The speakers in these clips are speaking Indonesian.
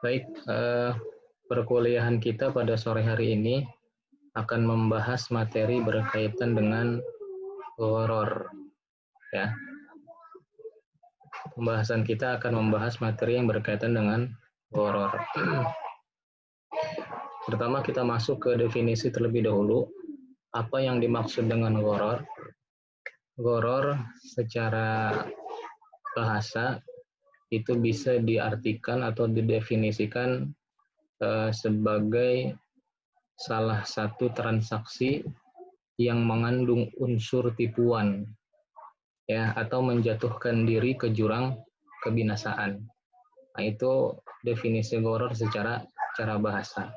Baik, perkuliahan kita pada sore hari ini akan membahas materi berkaitan dengan gharar. Ya, pembahasan kita akan membahas materi yang berkaitan dengan gharar. Pertama kita masuk ke definisi terlebih dahulu. Apa yang dimaksud dengan gharar? Gharar secara bahasa itu bisa diartikan atau didefinisikan sebagai salah satu transaksi yang mengandung unsur tipuan, ya, atau menjatuhkan diri ke jurang kebinasaan. Nah, itu definisi gharar secara bahasa.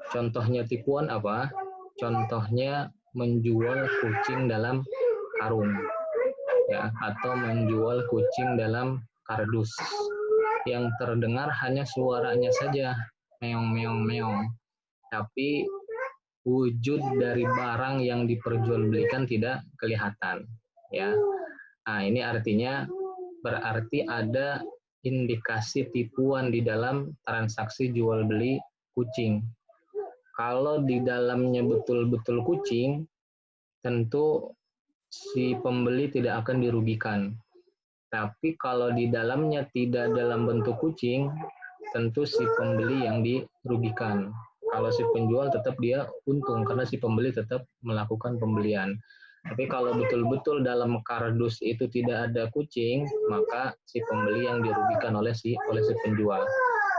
Contohnya tipuan apa? Contohnya menjual kucing dalam karung, ya, atau menjual kucing dalam kardus. Yang terdengar hanya suaranya saja, meong meong meong, tapi wujud dari barang yang diperjualbelikan tidak kelihatan, ya. Nah, ini artinya berarti ada indikasi tipuan di dalam transaksi jual beli kucing. Kalau di dalamnya betul-betul kucing, tentu si pembeli tidak akan dirugikan. Tapi kalau di dalamnya tidak dalam bentuk kucing, tentu si pembeli yang dirugikan. Kalau si penjual tetap dia untung karena si pembeli tetap melakukan pembelian. Tapi kalau betul-betul dalam kardus itu tidak ada kucing, maka si pembeli yang dirugikan oleh si penjual.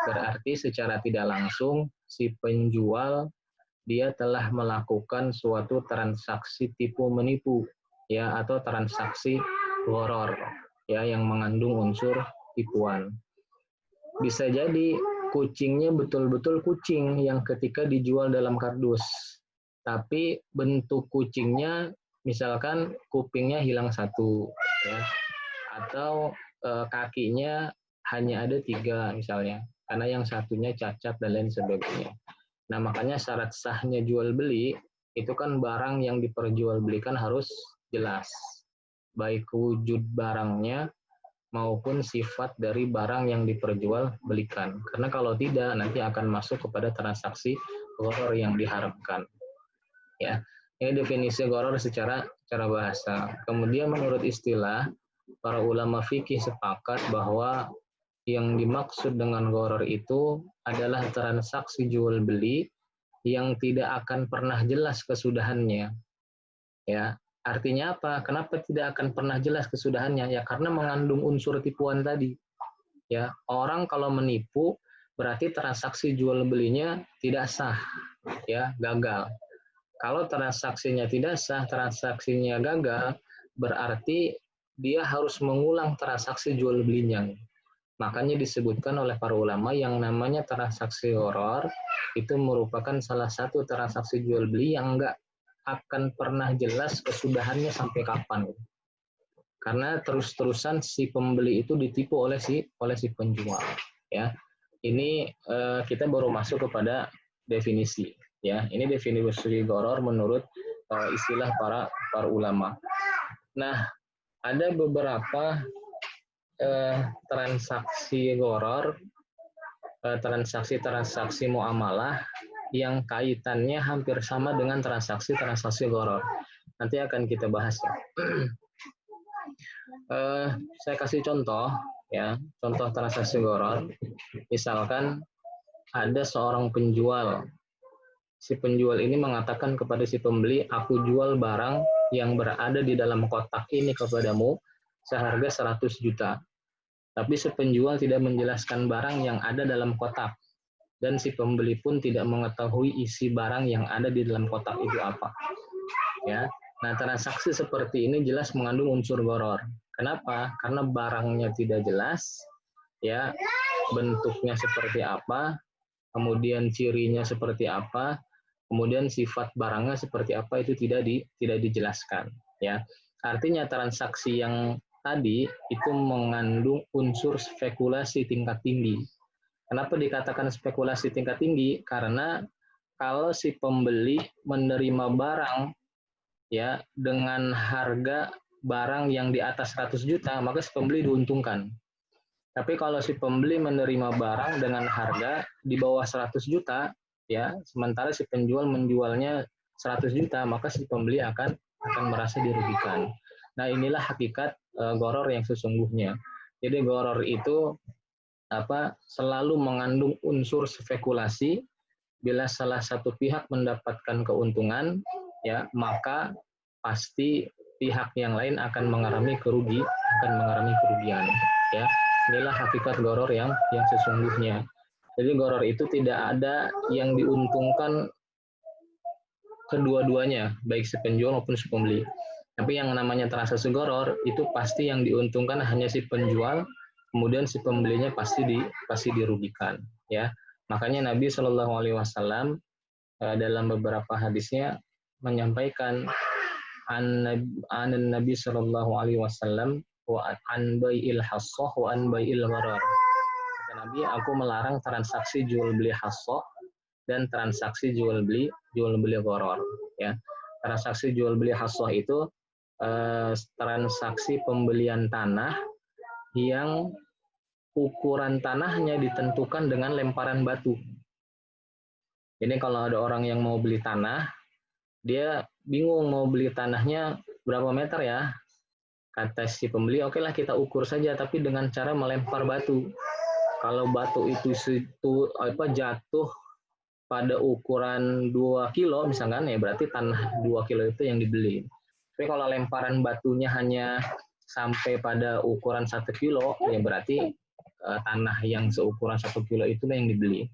Berarti secara tidak langsung si penjual dia telah melakukan suatu transaksi tipu menipu, ya, atau transaksi gharar, ya, yang mengandung unsur tipuan. Bisa jadi kucingnya betul-betul kucing yang ketika dijual dalam kardus, tapi bentuk kucingnya misalkan kupingnya hilang satu, ya, atau kakinya hanya ada 3 misalnya, karena yang satunya cacat dan lain sebagainya. Nah, makanya syarat sahnya jual beli itu kan barang yang diperjualbelikan harus jelas, baik wujud barangnya maupun sifat dari barang yang diperjualbelikan. Karena kalau tidak, nanti akan masuk kepada transaksi gharar yang diharapkan. Ya, ini definisi gharar secara bahasa. Kemudian menurut istilah, para ulama fikih sepakat bahwa yang dimaksud dengan gharar itu adalah transaksi jual beli yang tidak akan pernah jelas kesudahannya. Ya, artinya apa? Kenapa tidak akan pernah jelas kesudahannya? Ya karena mengandung unsur tipuan tadi. Ya, orang kalau menipu berarti transaksi jual belinya tidak sah, ya, gagal. Kalau transaksinya tidak sah, transaksinya gagal, berarti dia harus mengulang transaksi jual belinya. Makanya disebutkan oleh para ulama yang namanya transaksi gharar itu merupakan salah satu transaksi jual beli yang enggak akan pernah jelas kesudahannya sampai kapan. Karena terus-terusan si pembeli itu ditipu oleh si penjual, ya. Ini kita baru masuk kepada definisi, ya. Ini definisi gharar menurut istilah para ulama. Nah, ada beberapa transaksi gharar, transaksi muamalah yang kaitannya hampir sama dengan transaksi gharar. Nanti akan kita bahas, ya. Saya kasih contoh, ya, contoh transaksi gharar. Misalkan ada seorang penjual. Si penjual ini mengatakan kepada si pembeli, aku jual barang yang berada di dalam kotak ini kepadamu seharga 100 juta. Tapi si penjual tidak menjelaskan barang yang ada dalam kotak. Dan si pembeli pun tidak mengetahui isi barang yang ada di dalam kotak itu apa. Ya. Nah, transaksi seperti ini jelas mengandung unsur gharar. Kenapa? Karena barangnya tidak jelas, ya, bentuknya seperti apa, kemudian cirinya seperti apa, kemudian sifat barangnya seperti apa itu tidak dijelaskan, ya. Artinya transaksi yang tadi itu mengandung unsur spekulasi tingkat tinggi. Kenapa dikatakan spekulasi tingkat tinggi? Karena kalau si pembeli menerima barang, ya, dengan harga barang yang di atas 100 juta, maka si pembeli diuntungkan. Tapi kalau si pembeli menerima barang dengan harga di bawah 100 juta, ya, sementara si penjual menjualnya 100 juta, maka si pembeli akan merasa dirugikan. Nah, inilah hakikat goror yang sesungguhnya. Jadi goror itu selalu mengandung unsur spekulasi. Bila salah satu pihak mendapatkan keuntungan, ya, maka pasti pihak yang lain akan mengalami kerugian, ya. Inilah hakikat goror yang sesungguhnya. Jadi goror itu tidak ada yang diuntungkan kedua-duanya, baik si penjual maupun si pembeli. Tapi yang namanya transaksi goror itu pasti yang diuntungkan hanya si penjual, kemudian si pembelinya pasti dirugikan, ya. Makanya Nabi Shallallahu Alaihi Wasallam dalam beberapa hadisnya menyampaikan an Nabi Shallallahu Alaihi Wasallam wa an bai'il hassah wa an bai'il gharar. Kata Nabi, aku melarang transaksi jual beli hassah dan transaksi jual beli gharar, ya. Transaksi jual beli hassah itu transaksi pembelian tanah yang ukuran tanahnya ditentukan dengan lemparan batu. Jadi kalau ada orang yang mau beli tanah, dia bingung mau beli tanahnya berapa meter ya. Kata si pembeli, oke lah kita ukur saja, tapi dengan cara melempar batu. Kalau batu itu jatuh pada ukuran 2 kilo misalkan, ya berarti tanah 2 kilo itu yang dibeli. Tapi kalau lemparan batunya hanya sampai pada ukuran 1 kilo, ya berarti tanah yang seukuran 1 kilo itulah yang dibeli.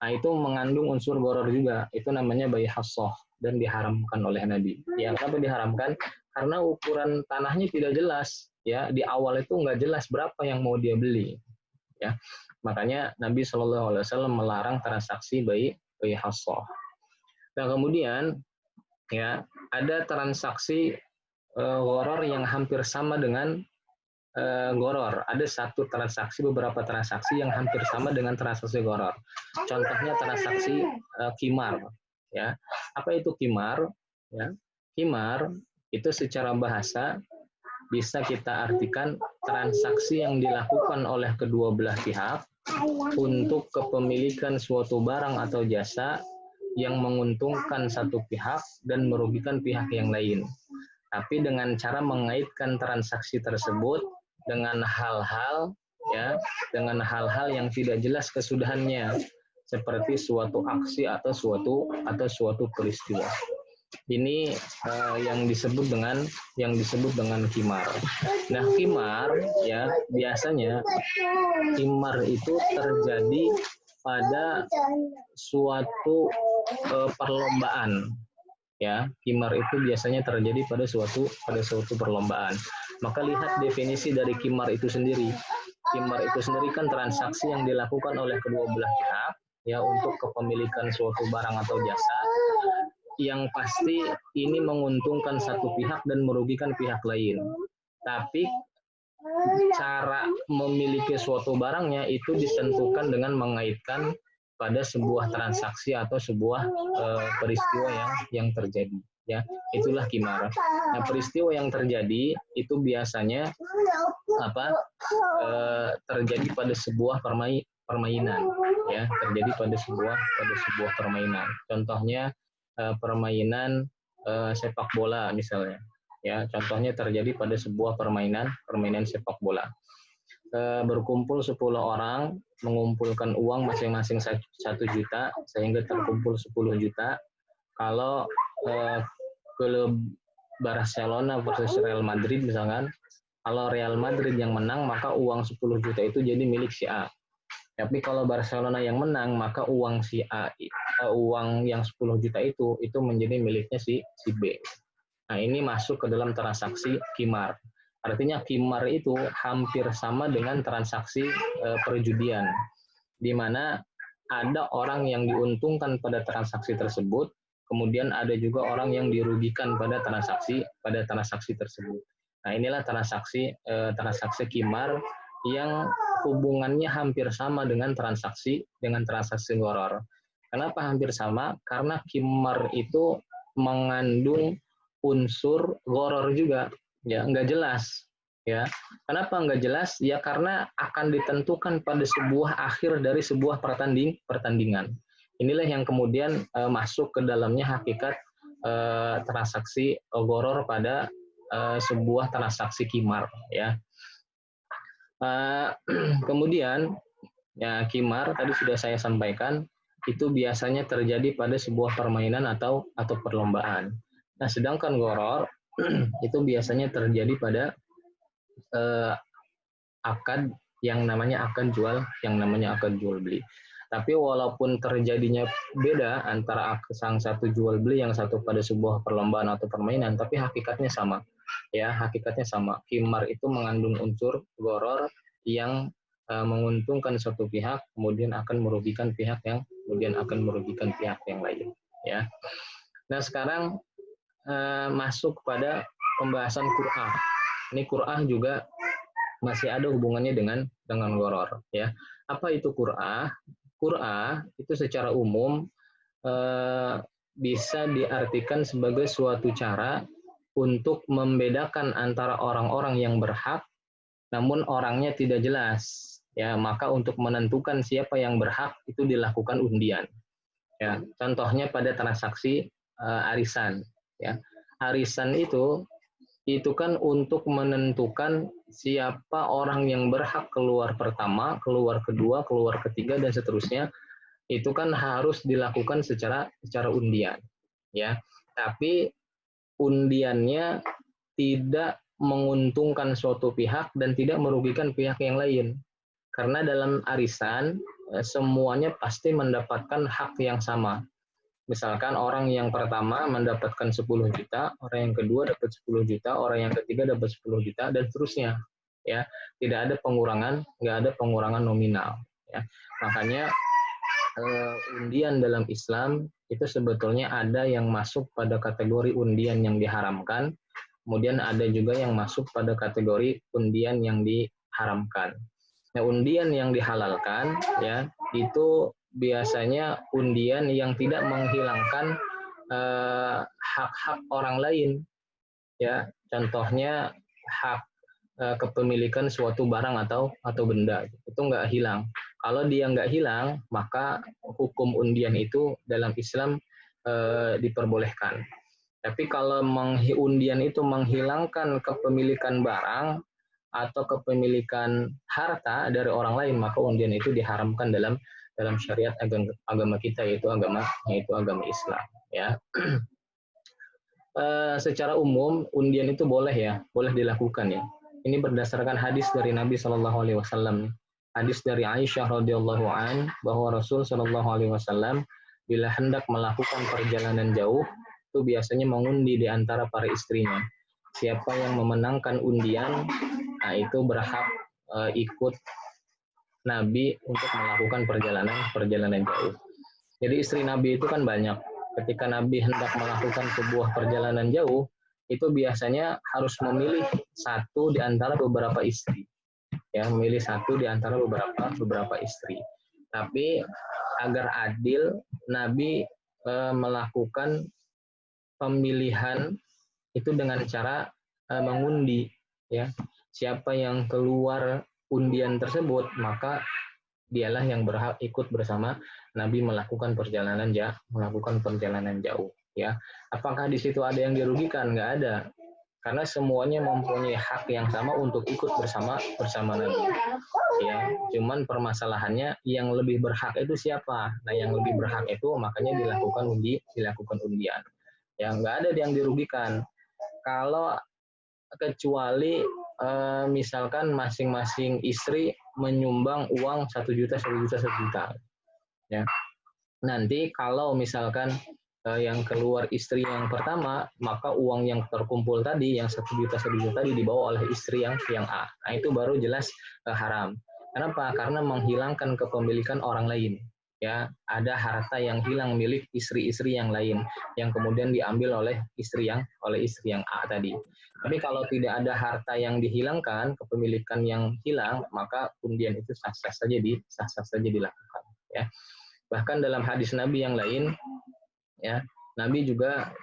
Nah, itu mengandung unsur goror juga. Itu namanya bai' hassah dan diharamkan oleh Nabi. Ya, kenapa diharamkan? Karena ukuran tanahnya tidak jelas. Ya, di awal itu nggak jelas berapa yang mau dia beli. Ya, makanya Nabi Shallallahu Alaihi Wasallam melarang transaksi bai' hassah. Nah, kemudian ya ada transaksi goror yang hampir sama dengan goror. Ada beberapa transaksi yang hampir sama dengan transaksi goror. Contohnya transaksi qimar. Ya, apa itu qimar? Ya, qimar itu secara bahasa bisa kita artikan transaksi yang dilakukan oleh kedua belah pihak untuk kepemilikan suatu barang atau jasa yang menguntungkan satu pihak dan merugikan pihak yang lain. Tapi dengan cara mengaitkan transaksi tersebut dengan hal-hal yang tidak jelas kesudahannya, seperti suatu aksi atau suatu peristiwa. Ini yang disebut dengan qimar. Nah, qimar ya biasanya qimar itu terjadi pada suatu perlombaan. Ya, qimar itu biasanya terjadi pada suatu perlombaan. Maka lihat definisi dari qimar itu sendiri. Qimar itu sendiri kan transaksi yang dilakukan oleh kedua belah pihak ya untuk kepemilikan suatu barang atau jasa yang pasti ini menguntungkan satu pihak dan merugikan pihak lain. Tapi cara memiliki suatu barangnya itu ditentukan dengan mengaitkan pada sebuah transaksi atau sebuah peristiwa yang terjadi. Ya, itulah qimar. Nah, peristiwa yang terjadi itu biasanya terjadi pada sebuah permainan. Ya, terjadi pada sebuah permainan. Contohnya permainan sepak bola misalnya. Ya, contohnya terjadi pada sebuah permainan sepak bola. Berkumpul 10 orang, mengumpulkan uang masing-masing 1 juta, sehingga terkumpul 10 juta. Kalau klub Barcelona versus Real Madrid misalkan, kalau Real Madrid yang menang, maka uang 10 juta itu jadi milik si A. Tapi kalau Barcelona yang menang, maka uang si A, uang yang 10 juta itu menjadi miliknya si B. Nah, ini masuk ke dalam transaksi qimar. Artinya qimar itu hampir sama dengan transaksi perjudian, di mana ada orang yang diuntungkan pada transaksi tersebut, kemudian ada juga orang yang dirugikan pada transaksi tersebut. Nah, inilah transaksi qimar yang hubungannya hampir sama dengan transaksi goror. Kenapa hampir sama? Karena qimar itu mengandung unsur goror juga, ya nggak jelas Ya, kenapa nggak jelas? Ya karena akan ditentukan pada sebuah akhir dari sebuah pertandingan. Inilah yang kemudian masuk ke dalamnya hakikat transaksi gharar pada sebuah transaksi qimar. Ya, kemudian ya qimar tadi sudah saya sampaikan itu biasanya terjadi pada sebuah permainan atau perlombaan. Nah, sedangkan gharar itu biasanya terjadi pada eh, akad yang namanya akad jual beli. Tapi walaupun terjadinya beda antara sang satu jual beli yang satu pada sebuah perlombaan atau permainan, tapi hakikatnya sama. Ya, hakikatnya sama. Qimar itu mengandung unsur gharar yang menguntungkan suatu pihak, kemudian akan merugikan pihak yang lain. Ya. Nah, sekarang masuk pada pembahasan Qur'ah. Ini Qur'ah juga masih ada hubungannya dengan gharar, ya. Apa itu Qur'ah? Qur'ah itu secara umum eh, bisa diartikan sebagai suatu cara untuk membedakan antara orang-orang yang berhak namun orangnya tidak jelas. Ya, maka untuk menentukan siapa yang berhak itu dilakukan undian. Ya, contohnya pada transaksi arisan. Ya, arisan itu kan untuk menentukan siapa orang yang berhak keluar pertama, keluar kedua, keluar ketiga dan seterusnya. Itu kan harus dilakukan secara undian, ya. Tapi undiannya tidak menguntungkan suatu pihak dan tidak merugikan pihak yang lain. Karena dalam arisan semuanya pasti mendapatkan hak yang sama. Misalkan orang yang pertama mendapatkan 10 juta, orang yang kedua dapat 10 juta, orang yang ketiga dapat 10 juta, dan seterusnya. Ya, tidak ada pengurangan, nggak ada pengurangan nominal. Ya, makanya undian dalam Islam itu sebetulnya ada yang masuk pada kategori undian yang diharamkan, kemudian ada juga yang masuk pada kategori undian yang diharamkan. Nah, undian yang dihalalkan ya itu biasanya undian yang tidak menghilangkan hak-hak orang lain, ya. Contohnya hak kepemilikan suatu barang atau benda itu nggak hilang. Kalau dia nggak hilang, maka hukum undian itu dalam Islam diperbolehkan. Tapi kalau undian itu menghilangkan kepemilikan barang atau kepemilikan harta dari orang lain, maka undian itu diharamkan dalam syariat agama kita, yaitu agama Islam. Ya, secara umum undian itu boleh dilakukan, ya. Ini berdasarkan hadis dari Nabi Shallallahu Alaihi Wasallam. Hadis dari Aisyah radhiyallahu an bahwa Rasul Shallallahu Alaihi Wasallam bila hendak melakukan perjalanan jauh itu biasanya mengundi di antara para istrinya. Siapa yang memenangkan undian, nah itu berhak ikut Nabi untuk melakukan perjalanan jauh. Jadi istri Nabi itu kan banyak. Ketika Nabi hendak melakukan sebuah perjalanan jauh, itu biasanya harus memilih satu di antara beberapa istri. Ya, memilih satu di antara beberapa istri. Tapi agar adil, Nabi melakukan pemilihan itu dengan cara mengundi, ya. Siapa yang keluar undian tersebut, maka dialah yang berhak ikut bersama Nabi melakukan perjalanan jauh, ya. Apakah di situ ada yang dirugikan? Nggak ada, karena semuanya mempunyai hak yang sama untuk ikut bersama Nabi, ya. Cuman permasalahannya yang lebih berhak itu siapa? Nah, yang lebih berhak itu makanya dilakukan undian, ya. Nggak ada yang dirugikan kalau kecuali misalkan masing-masing istri menyumbang uang 1 juta, 1 juta, 1 juta, ya. Nanti kalau misalkan yang keluar istri yang pertama, maka uang yang terkumpul tadi yang 1 juta, 1 juta tadi dibawa oleh istri yang A. Nah, itu baru jelas haram. Kenapa? Karena menghilangkan kepemilikan orang lain. Ya, ada harta yang hilang milik istri-istri yang lain yang kemudian diambil oleh istri yang A tadi. Tapi kalau tidak ada harta yang dihilangkan, kepemilikan yang hilang, maka undian itu sah-sah saja dilakukan, ya. Bahkan dalam hadis Nabi yang lain, ya, Nabi juga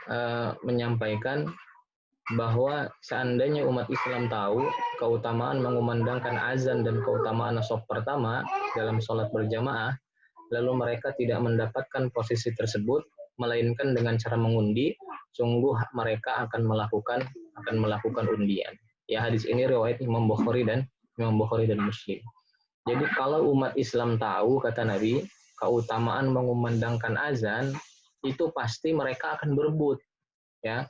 menyampaikan bahwa seandainya umat Islam tahu keutamaan mengumandangkan azan dan keutamaan shaf pertama dalam sholat berjamaah, lalu mereka tidak mendapatkan posisi tersebut, melainkan dengan cara mengundi, sungguh mereka akan melakukan undian. Ya, hadis ini riwayat Imam Bukhari dan Muslim. Jadi kalau umat Islam tahu, kata Nabi, keutamaan mengumandangkan azan, itu pasti mereka akan berebut. Ya,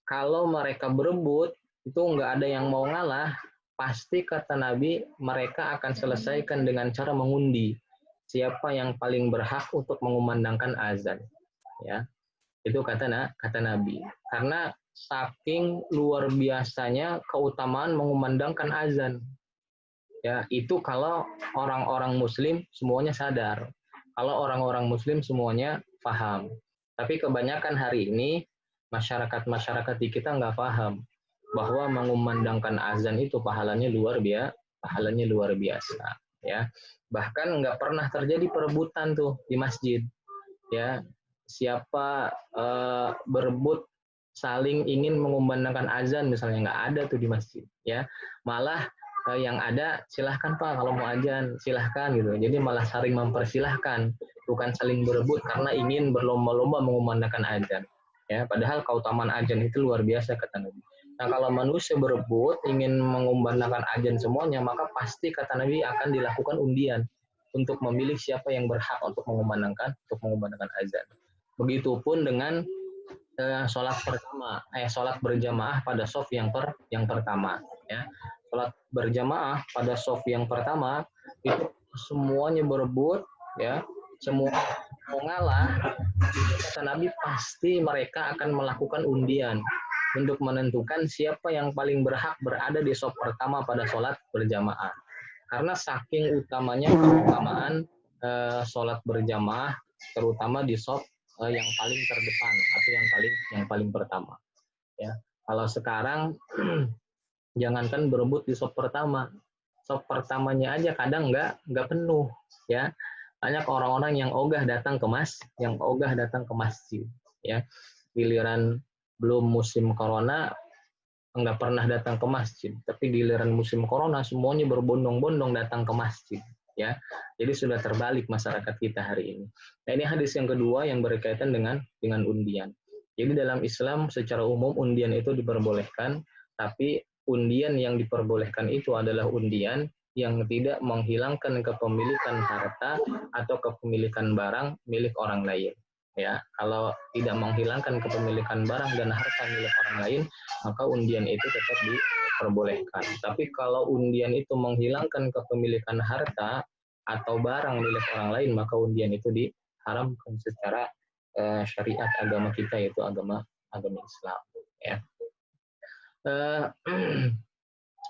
kalau mereka berebut, itu nggak ada yang mau ngalah, pasti kata Nabi, mereka akan selesaikan dengan cara mengundi. Siapa yang paling berhak untuk mengumandangkan azan. Ya, itu kata Nabi. Karena saking luar biasanya keutamaan mengumandangkan azan. Ya, itu kalau orang-orang muslim semuanya sadar. Kalau orang-orang muslim semuanya paham. Tapi kebanyakan hari ini masyarakat di kita nggak paham bahwa mengumandangkan azan itu pahalanya luar biasa. Ya, bahkan nggak pernah terjadi perebutan tuh di masjid. Ya, siapa berebut saling ingin mengumandangkan azan misalnya, nggak ada tuh di masjid. Ya, malah yang ada silahkan Pak kalau mau azan silahkan gitu. Jadi malah saling mempersilahkan, bukan saling berebut karena ingin berlomba-lomba mengumandangkan azan. Ya, padahal keutamaan azan itu luar biasa kata Nabi. Nah, kalau manusia berebut ingin mengumandangkan azan semuanya, maka pasti kata Nabi akan dilakukan undian untuk memilih siapa yang berhak untuk mengumandangkan azan. Begitupun dengan sholat berjamaah pada shaf yang pertama. Ya, sholat berjamaah pada shaf yang pertama itu semuanya berebut, ya, semua mau ngalah. Kata Nabi pasti mereka akan melakukan undian untuk menentukan siapa yang paling berhak berada di shaf pertama pada sholat berjamaah. Karena saking utamanya keutamaan sholat berjamaah, terutama di shaf yang paling terdepan atau yang paling pertama. Ya, kalau sekarang jangankan berebut di shaf pertamanya aja kadang nggak penuh. Ya, banyak orang-orang yang ogah datang ke masjid. Ya, giliran belum musim corona nggak pernah datang ke masjid, tapi giliran musim corona semuanya berbondong-bondong datang ke masjid. Ya, jadi sudah terbalik masyarakat kita hari ini. Nah, ini hadis yang kedua yang berkaitan dengan undian. Jadi dalam Islam secara umum undian itu diperbolehkan, tapi undian yang diperbolehkan itu adalah undian yang tidak menghilangkan kepemilikan harta atau kepemilikan barang milik orang lain. Ya, kalau tidak menghilangkan kepemilikan barang dan harta milik orang lain, maka undian itu tetap diperbolehkan. Tapi kalau undian itu menghilangkan kepemilikan harta atau barang milik orang lain, maka undian itu diharamkan secara syariat agama kita, yaitu agama Islam. Ya.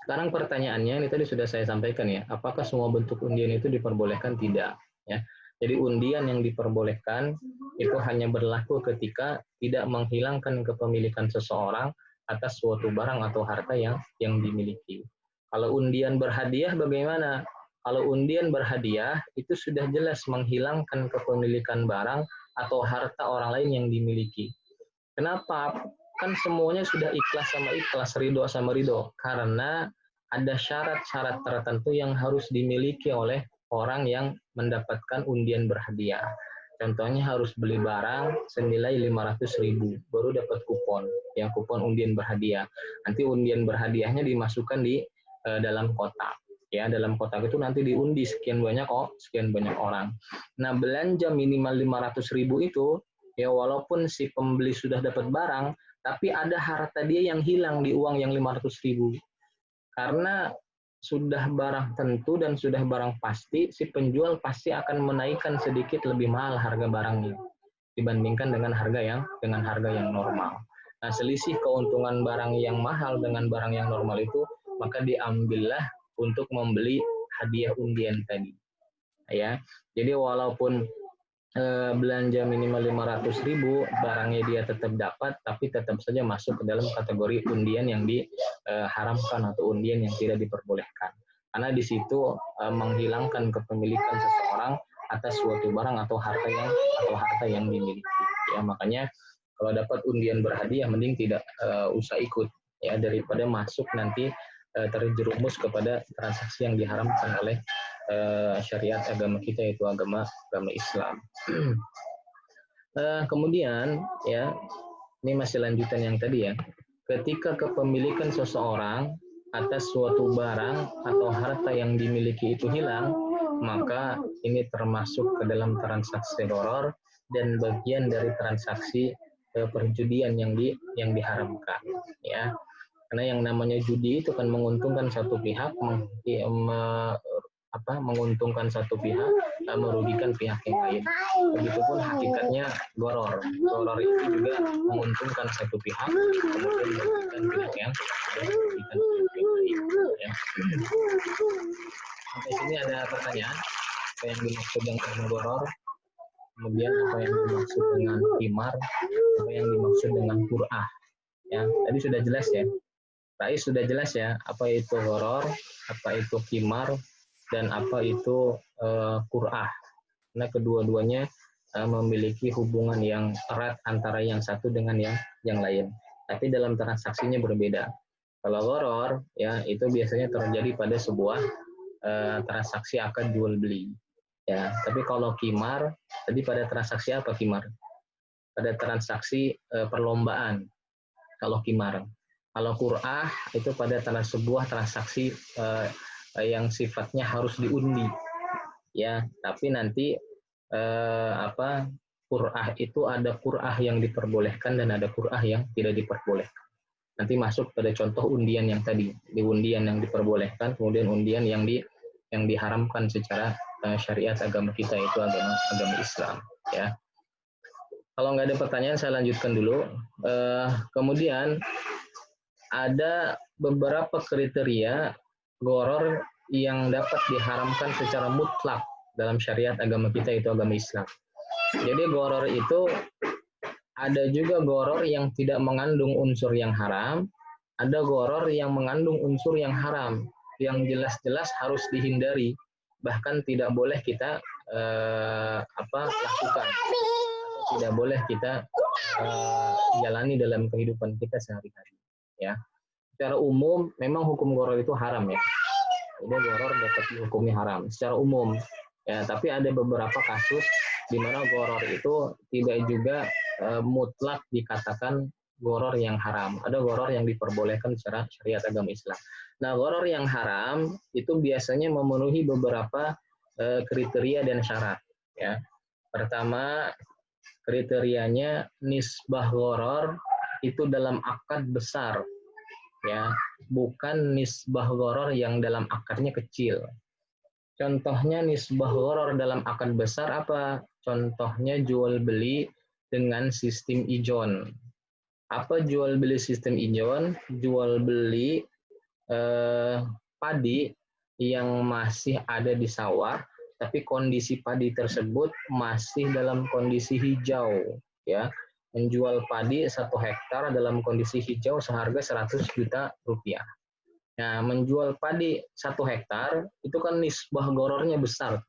Sekarang pertanyaannya ini tadi sudah saya sampaikan ya, apakah semua bentuk undian itu diperbolehkan? Tidak. Ya. Jadi undian yang diperbolehkan itu hanya berlaku ketika tidak menghilangkan kepemilikan seseorang atas suatu barang atau harta yang dimiliki. Kalau undian berhadiah bagaimana? Kalau undian berhadiah itu sudah jelas menghilangkan kepemilikan barang atau harta orang lain yang dimiliki. Kenapa? Kan semuanya sudah ikhlas, ridho sama ridho. Karena ada syarat-syarat tertentu yang harus dimiliki oleh orang yang mendapatkan undian berhadiah. Contohnya harus beli barang senilai 500.000 baru dapat kupon, yang kupon undian berhadiah. Nanti undian berhadiahnya dimasukkan di dalam kotak. Ya, dalam kotak itu nanti diundi sekian banyak orang. Nah, belanja minimal 500.000 itu ya walaupun si pembeli sudah dapat barang, tapi ada harta dia yang hilang di uang yang 500.000. Karena sudah barang tentu dan sudah barang pasti, si penjual pasti akan menaikkan sedikit lebih mahal harga barangnya dibandingkan dengan harga yang normal. Nah, selisih keuntungan barang yang mahal dengan barang yang normal itu maka diambillah untuk membeli hadiah undian tadi. Ya, jadi walaupun belanja minimal 500.000, barangnya dia tetap dapat, tapi tetap saja masuk ke dalam kategori undian yang diharamkan atau undian yang tidak diperbolehkan. Karena di situ menghilangkan kepemilikan seseorang atas suatu barang atau harta yang dimiliki. Ya, makanya Kalau dapat undian berhadiah, mending tidak usah ikut, ya, daripada masuk nanti terjerumus kepada transaksi yang diharamkan oleh syariat agama kita, yaitu agama Islam. Kemudian, ya, ini masih lanjutan yang tadi, ya. Ketika kepemilikan seseorang atas suatu barang atau harta yang dimiliki itu hilang, maka ini termasuk ke dalam transaksi gharar dan bagian dari transaksi perjudian yang diharamkan, ya. Karena yang namanya judi itu kan menguntungkan satu pihak, menguntungkan satu pihak, merugikan pihak yang lain. Begitupun hakikatnya gharar. Gharar itu juga menguntungkan satu pihak, kemudian merugikan pihak yang lain. Ya. Sampai sini ada pertanyaan, apa yang dimaksud dengan gharar? Kemudian apa yang dimaksud dengan qimar? Apa yang dimaksud dengan qur'ah? Ya, tadi sudah jelas, ya. Rais sudah jelas, ya, apa itu gharar, apa itu qimar, dan apa itu qur'ah. Karena kedua-duanya memiliki hubungan yang erat antara yang satu dengan yang lain. Tapi dalam transaksinya berbeda. Kalau gharar, ya, itu biasanya terjadi pada sebuah transaksi akad jual beli. Ya, tapi kalau qimar, tadi pada transaksi apa qimar? Pada transaksi perlombaan. Kalau qimar. Kalau qur'ah itu pada sebuah transaksi yang sifatnya harus diundi, ya. Tapi nanti qur'ah itu ada qur'ah yang diperbolehkan dan ada qur'ah yang tidak diperbolehkan. Nanti masuk pada contoh undian yang tadi, di undian yang diperbolehkan, kemudian undian yang diharamkan secara syariat agama kita, itu agama Islam, ya. Kalau nggak ada pertanyaan, saya lanjutkan dulu. Kemudian ada beberapa kriteria gharar yang dapat diharamkan secara mutlak dalam syariat agama kita, itu agama Islam. Jadi gharar itu ada juga gharar yang tidak mengandung unsur yang haram, ada gharar yang mengandung unsur yang haram, yang jelas-jelas harus dihindari, bahkan tidak boleh kita lakukan, atau tidak boleh kita jalani dalam kehidupan kita sehari-hari, ya. Secara umum memang hukum gharar itu haram, ya. Jadi gharar dapat dihukumi haram secara umum, ya. Tapi ada beberapa kasus di mana gharar itu tidak juga mutlak dikatakan gharar yang haram. Ada gharar yang diperbolehkan secara syariat agama Islam. Nah, gharar yang haram itu biasanya memenuhi beberapa kriteria dan syarat, ya. Pertama, kriterianya nisbah gharar itu dalam akad besar, ya, bukan nisbah gharar yang dalam akarnya kecil. Contohnya nisbah gharar dalam akad besar apa? Contohnya jual beli dengan sistem ijon. Apa jual beli sistem ijon? Jual beli padi yang masih ada di sawah, tapi kondisi padi tersebut masih dalam kondisi hijau, ya. Menjual padi 1 hektar dalam kondisi hijau seharga 100 juta rupiah. Nah, menjual padi 1 hektar itu kan nisbah ghararnya besar.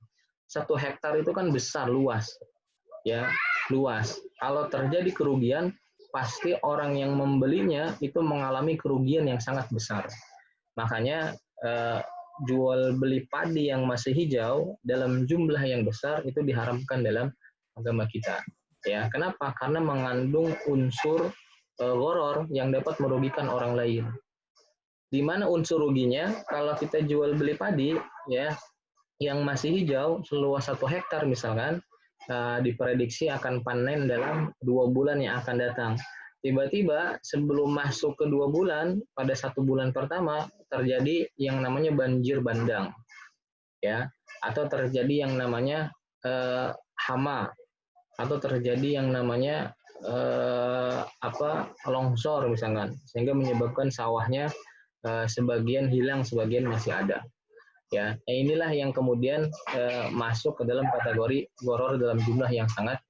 1 hektar itu kan besar, luas, ya, luas. Kalau terjadi kerugian, pasti orang yang membelinya itu mengalami kerugian yang sangat besar. Makanya jual beli padi yang masih hijau dalam jumlah yang besar itu diharamkan dalam agama kita, ya. Kenapa? Karena mengandung unsur gharar yang dapat merugikan orang lain. Di mana unsur ruginya? Kalau kita jual beli padi, ya, yang masih hijau seluas 1 hektar misalkan, diprediksi akan panen dalam 2 bulan yang akan datang. Tiba-tiba sebelum masuk ke 2 bulan, pada 1 bulan pertama terjadi yang namanya banjir bandang, ya, atau terjadi yang namanya hama, atau terjadi yang namanya longsor misalkan, sehingga menyebabkan sawahnya sebagian hilang, sebagian masih ada, ya. Inilah yang kemudian masuk ke dalam kategori gharar dalam jumlah yang sangat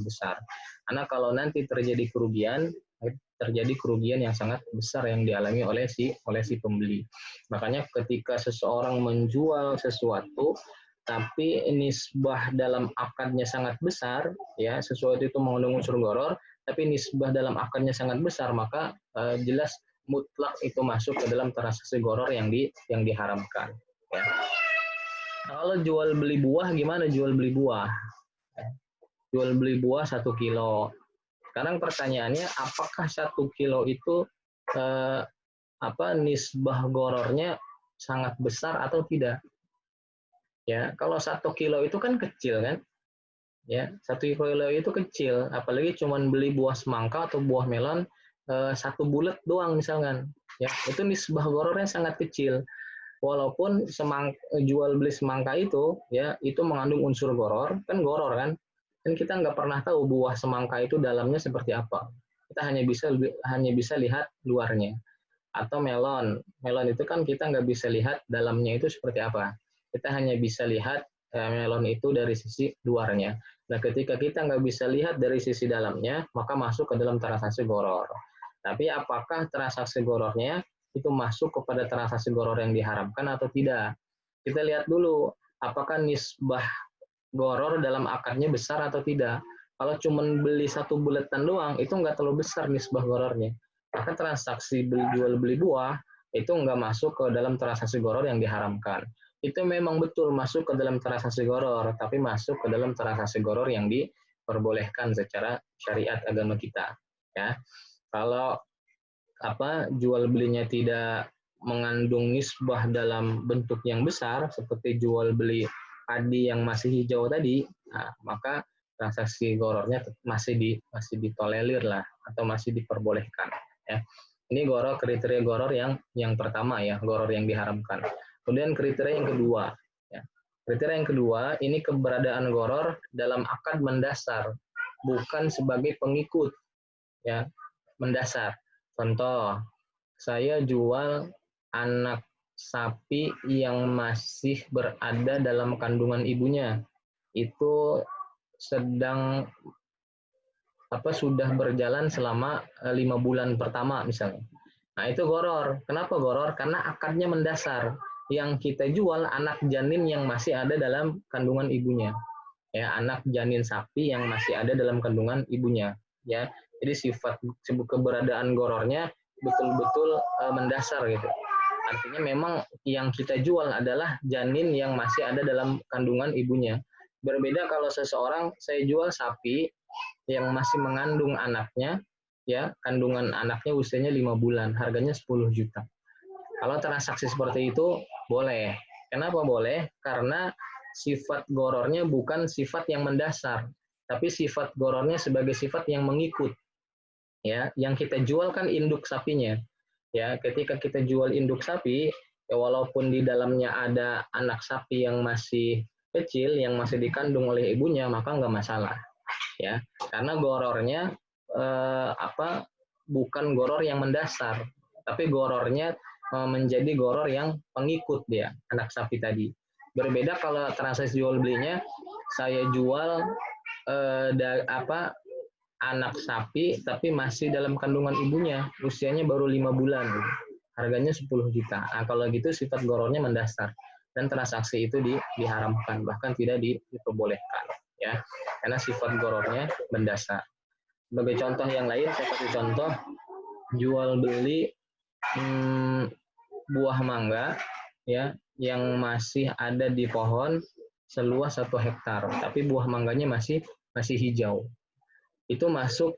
besar. Karena kalau nanti terjadi kerugian yang sangat besar yang dialami oleh si pembeli. Makanya ketika seseorang menjual sesuatu tapi nisbah dalam akadnya sangat besar, ya, sesuatu itu mengandung unsur gharar, tapi nisbah dalam akadnya sangat besar, maka jelas mutlak itu masuk ke dalam transaksi gharar yang diharamkan. Ya. Nah, kalau jual beli buah gimana jual beli buah? Jual beli buah 1 kilo. Sekarang pertanyaannya, apakah 1 kilo itu nisbah gorornya sangat besar atau tidak? Ya, kalau 1 kilo itu kan kecil kan? Ya, 1 kilo itu kecil. Apalagi cuman beli buah semangka atau buah melon 1 bulet doang misalkan. Ya, itu nisbah gorornya sangat kecil. Walaupun jual beli semangka itu, ya, itu mengandung unsur goror, kan goror kan? Dan kita nggak pernah tahu buah semangka itu dalamnya seperti apa. Kita hanya bisa lihat luarnya. Atau melon itu kan kita nggak bisa lihat dalamnya itu seperti apa. Kita hanya bisa lihat melon itu dari sisi luarnya. Nah, ketika kita nggak bisa lihat dari sisi dalamnya, maka masuk ke dalam transaksi goror. Tapi apakah transaksi gorornya itu masuk kepada transaksi goror yang diharamkan atau tidak? Kita lihat dulu, apakah nisbah goror dalam akadnya besar atau tidak. Kalau cuma beli 1 buletan doang, itu nggak terlalu besar nisbah gorornya. Maka transaksi jual beli buah itu nggak masuk ke dalam transaksi goror yang diharamkan. Itu memang betul masuk ke dalam transaksi goror, tapi masuk ke dalam transaksi goror yang diperbolehkan secara syariat agama kita. Ya, kalau jual belinya tidak mengandung nisbah dalam bentuk yang besar, seperti jual beli padi yang masih hijau tadi, nah, maka transaksi gorornya masih ditolerir lah, atau masih diperbolehkan. Ya. Ini kriteria goror yang pertama ya, goror yang diharamkan. Kemudian kriteria yang kedua, ya. Kriteria yang kedua, ini keberadaan goror dalam akad mendasar, bukan sebagai pengikut, ya, mendasar. Contoh, saya jual anak sapi yang masih berada dalam kandungan ibunya. Itu sedang sudah berjalan selama 5 bulan pertama misalnya. Nah, itu goror. Kenapa goror? Karena akadnya mendasar. Yang kita jual anak janin yang masih ada dalam kandungan ibunya. Ya, anak janin sapi yang masih ada dalam kandungan ibunya. Ya, jadi sifat keberadaan gorornya betul-betul mendasar gitu. Artinya memang yang kita jual adalah janin yang masih ada dalam kandungan ibunya. Berbeda kalau seseorang, saya jual sapi yang masih mengandung anaknya, ya, kandungan anaknya usianya 5 bulan, harganya 10 juta. Kalau transaksi seperti itu boleh. Kenapa boleh? Karena sifat gorornya bukan sifat yang mendasar, tapi sifat gorornya sebagai sifat yang mengikut. Ya, yang kita jual kan induk sapinya. Ya, ketika kita jual induk sapi, ya walaupun di dalamnya ada anak sapi yang masih kecil, yang masih dikandung oleh ibunya, maka nggak masalah. Ya, karena gorornya bukan goror yang mendasar, tapi gorornya menjadi goror yang pengikut dia, anak sapi tadi. Berbeda kalau transaksi jual belinya, saya jual anak sapi tapi masih dalam kandungan ibunya, usianya baru 5 bulan, harganya 10 juta. Nah, kalau gitu sifat gorornya mendasar dan transaksi itu diharamkan, bahkan tidak diperbolehkan, ya, karena sifat gorornya mendasar. Sebagai contoh yang lain, saya kasih contoh jual beli buah mangga, ya, yang masih ada di pohon seluas 1 hektar, tapi buah mangganya masih hijau. Itu masuk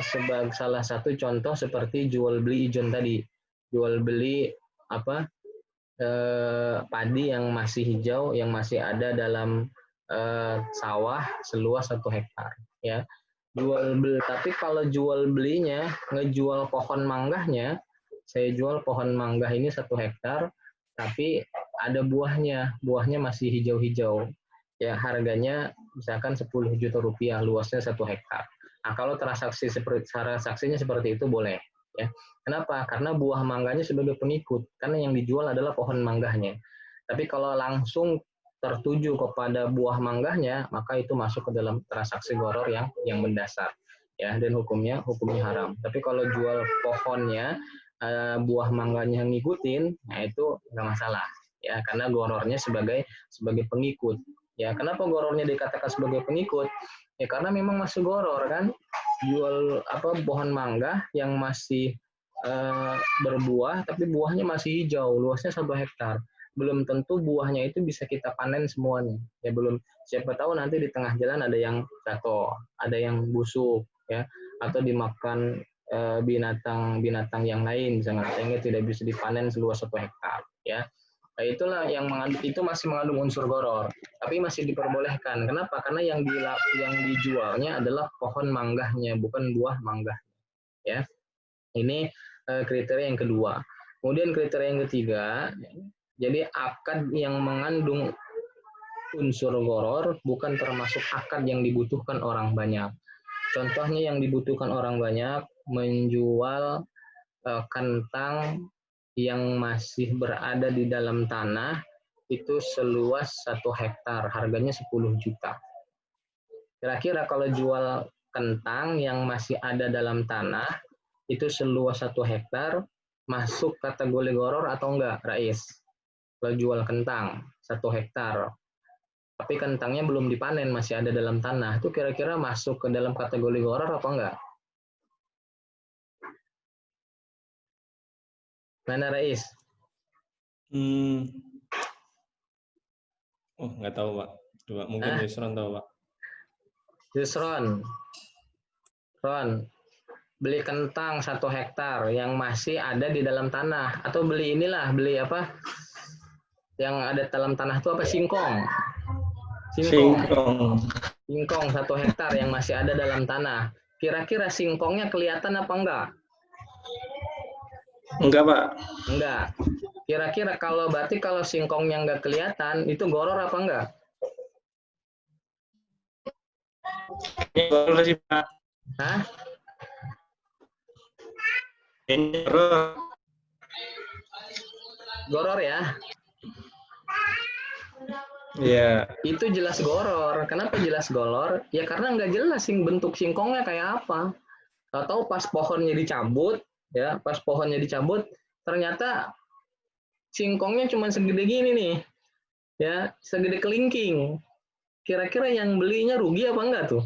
sebagai salah satu contoh seperti jual beli ijon tadi, jual beli padi yang masih hijau, yang masih ada dalam sawah seluas 1 hektar, ya. Tapi kalau jual belinya ngejual pohon manggahnya, saya jual pohon manggah ini 1 hektar, tapi ada buahnya masih hijau-hijau, ya, harganya misalkan 10 juta rupiah, luasnya 1 hektar. Nah, kalau transaksinya seperti itu boleh, ya. Kenapa? Karena buah mangganya sebagai pengikut, karena yang dijual adalah pohon manggahnya. Tapi kalau langsung tertuju kepada buah manggahnya, maka itu masuk ke dalam transaksi goror yang mendasar, ya, dan hukumnya haram. Tapi kalau jual pohonnya, buah mangganya ngikutin, nah itu nggak masalah, ya, karena gorornya sebagai pengikut. Ya, kenapa gorornya dikatakan sebagai pengikut? Ya karena memang masih goror kan, jual pohon mangga yang masih berbuah tapi buahnya masih hijau, luasnya 1 hektar. Belum tentu buahnya itu bisa kita panen semuanya. Ya belum, siapa tahu nanti di tengah jalan ada yang jatuh, ada yang busuk ya, atau dimakan binatang-binatang yang lain misalnya, sehingga tidak bisa dipanen seluas 1 hektar ya. Nah, itulah yang itu masih mengandung unsur goror, tapi masih diperbolehkan. Kenapa? Karena yang dijualnya adalah pohon manggahnya, bukan buah mangga. Ya, ini kriteria yang kedua. Kemudian kriteria yang ketiga, jadi akad yang mengandung unsur goror bukan termasuk akad yang dibutuhkan orang banyak. Contohnya yang dibutuhkan orang banyak menjual kentang yang masih berada di dalam tanah itu seluas 1 hektar, harganya 10 juta. Kira-kira kalau jual kentang yang masih ada dalam tanah itu seluas 1 hektar, masuk kategori goror atau enggak, Rais? Kalau jual kentang 1 hektar, tapi kentangnya belum dipanen, masih ada dalam tanah, itu kira-kira masuk ke dalam kategori goror apa enggak? Mana, Rais? Oh, nggak tahu, Pak. Coba mungkin Yusron tahu, Pak. Yusron, beli kentang 1 hektar yang masih ada di dalam tanah, atau beli apa? Yang ada dalam tanah itu apa? Singkong. Singkong 1 hektar yang masih ada dalam tanah. Kira-kira singkongnya kelihatan apa enggak? Enggak, Pak. Enggak. Kira-kira berarti kalau singkongnya enggak kelihatan, itu goror apa enggak? Goror sih, Pak. Hah? Goror ya? Iya. Itu jelas goror. Kenapa jelas goror? Ya karena nggak jelas bentuk singkongnya kayak apa. Atau pas pohonnya dicabut, ya pas pohonnya dicabut, ternyata singkongnya cuma segede gini nih, ya segede kelingking. Kira-kira yang belinya rugi apa enggak tuh?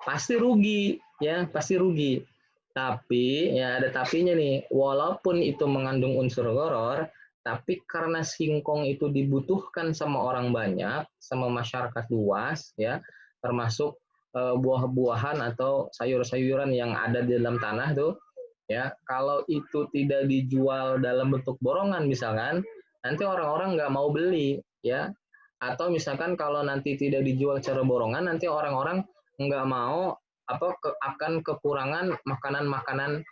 Pasti rugi, ya pasti rugi. Tapi ya ada tapinya nih, walaupun itu mengandung unsur goror, tapi karena singkong itu dibutuhkan sama orang banyak, sama masyarakat luas, ya termasuk buah-buahan atau sayur-sayuran yang ada di dalam tanah tuh, ya kalau itu tidak dijual dalam bentuk borongan misalkan, nanti orang-orang nggak mau beli, ya. Atau misalkan kalau nanti tidak dijual secara borongan, nanti orang-orang nggak mau akan kekurangan makanan-makanan